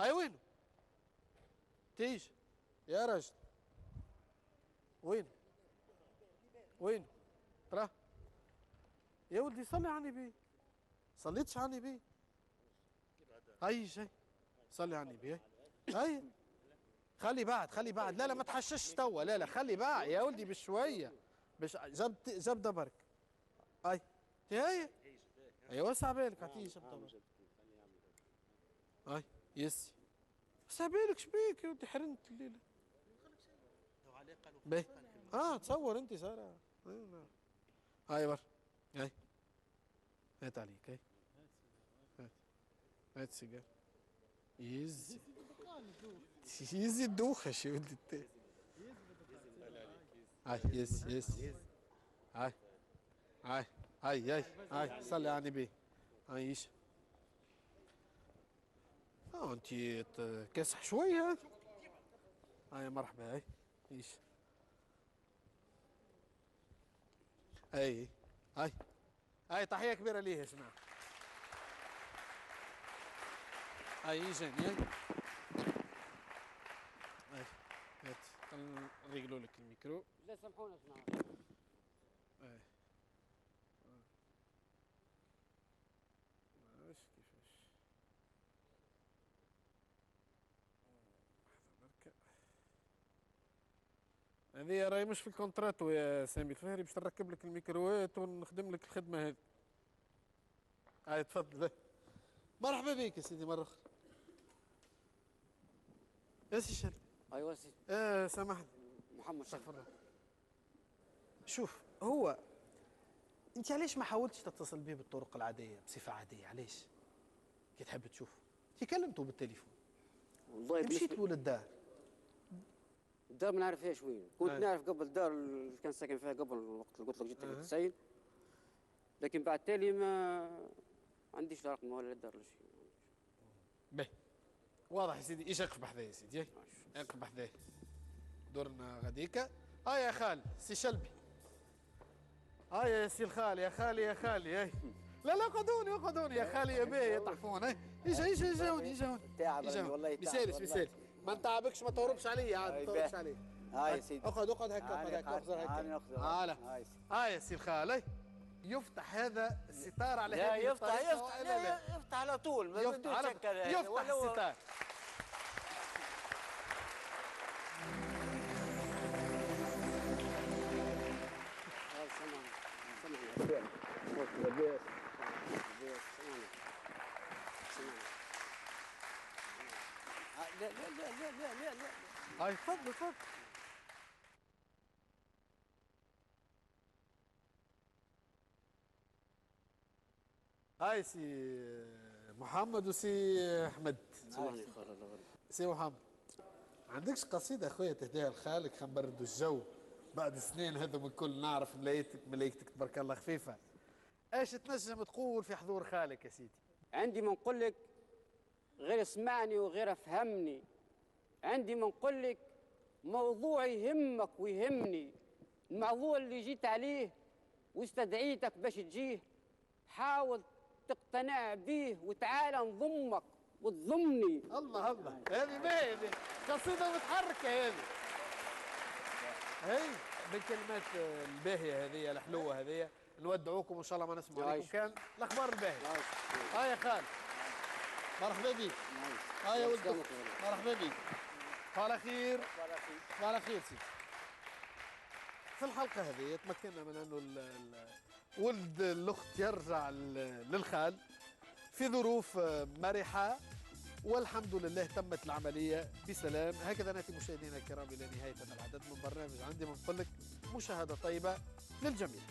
هاي وينه؟ تيجي يا رجل وينه؟ ترى يا ولدي صلي على النبي. صليتش على النبي؟ هاي شيء صلي على النبي. هاي خلي بعد لا ما تحشش توا. لا خلي بعد يا ولدي بشويه جاب دبرك. هاي وسع بالك عطيه جاب دبرك. هاي يسي وسع بالك شبيك يا ولدي حرنت الليله. باهي تصور انت ساره. هاي بر هات عليك. هات سيجار يزي الدوخه شو ولدي انت. هاي يس هاي صلي على النبي. هاي ايش انت كاسح شويه. هاي مرحبا. هاي ايش هاي تحيه كبيره ليه يا جماعه. هاي اجاني. هات نريقلوا لك الميكرو. لا سامحونا يا جماعه. كيفاش هذه راهي مش في الكونتراتو يا سامي الفهري، باش نركب لك الميكروات ونخدم لك الخدمه هذه. هاي تفضل. مرحبا بك يا سيدي مره اخرى. يا سي شلبي. ايوا سيدي. سامحني محمد استغفر الله. شوف هو انت علاش ما حاولتش تتصل به بالطرق العاديه بصفه عاديه؟ علاش؟ كي تحب تشوف كي كلمته بالتليفون والله مشيت له للدار. الدار ما نعرفهاش وين. كنت نعرف قبل الدار اللي كان ساكن فيها قبل الوقت اللي قلت لك جيت لك 90، لكن بعد تالي ما عنديش لا رقم ولا الدار ولا شيء. باهي واضح يا سيدي. ايش اقف بحذايا يا سيدي؟ اقف بحذايا دورنا غاديكا. هاي يا خالي سي شلبي. هاي يا سي الخالي يا خالي هاي. لا اقعدوني يا خالي يا بيه يا طحفون. هاي اجاوني والله بيسالي ما نتعبكش ما تهربش عليا عاد. ما تهربش عليا. هاي يا سيدي اقعد هكا اخزر هكا. هاي يا سي الخالي. يفتح هذا الستار على هذه الطريقة. يفتح على طول يفتح الستار. لا هاي تفضل. هاي سي محمد وسي احمد. سي محمد عندكش قصيده اخويا تهديها لخالك خلينا نبردوا الجو بعد سنين هذو الكل؟ نعرف ملايكتك تبارك الله خفيفه، ايش تنجم تقول في حضور خالك يا سيدي؟ عندي ما نقول لك غير اسمعني وغير افهمني. عندي ما نقول لك موضوع يهمك ويهمني. الموضوع اللي جيت عليه واستدعيتك باش تجيه حاول تقتنع به وتعالى نضمك وتضمني. الله الله، هذه باهية، قصيدة متحركة هذه. هي بالكلمات الباهية هذه الحلوة هذه نودعوكم وإن شاء الله ما نسمع عليكم كان الأخبار الباهية. يا خالد مرحبا بك. يا ولد مرحبا بك. على خير. على خير سيدي. في الحلقة هذه تمكنا من أنه ولد الأخت يرجع للخال في ظروف مرحة والحمد لله تمت العملية بسلام. هكذا نأتي مشاهدينا الكرام إلى نهاية هذا العدد من برنامج عندي من نقول لك مشاهدة طيبة للجميع.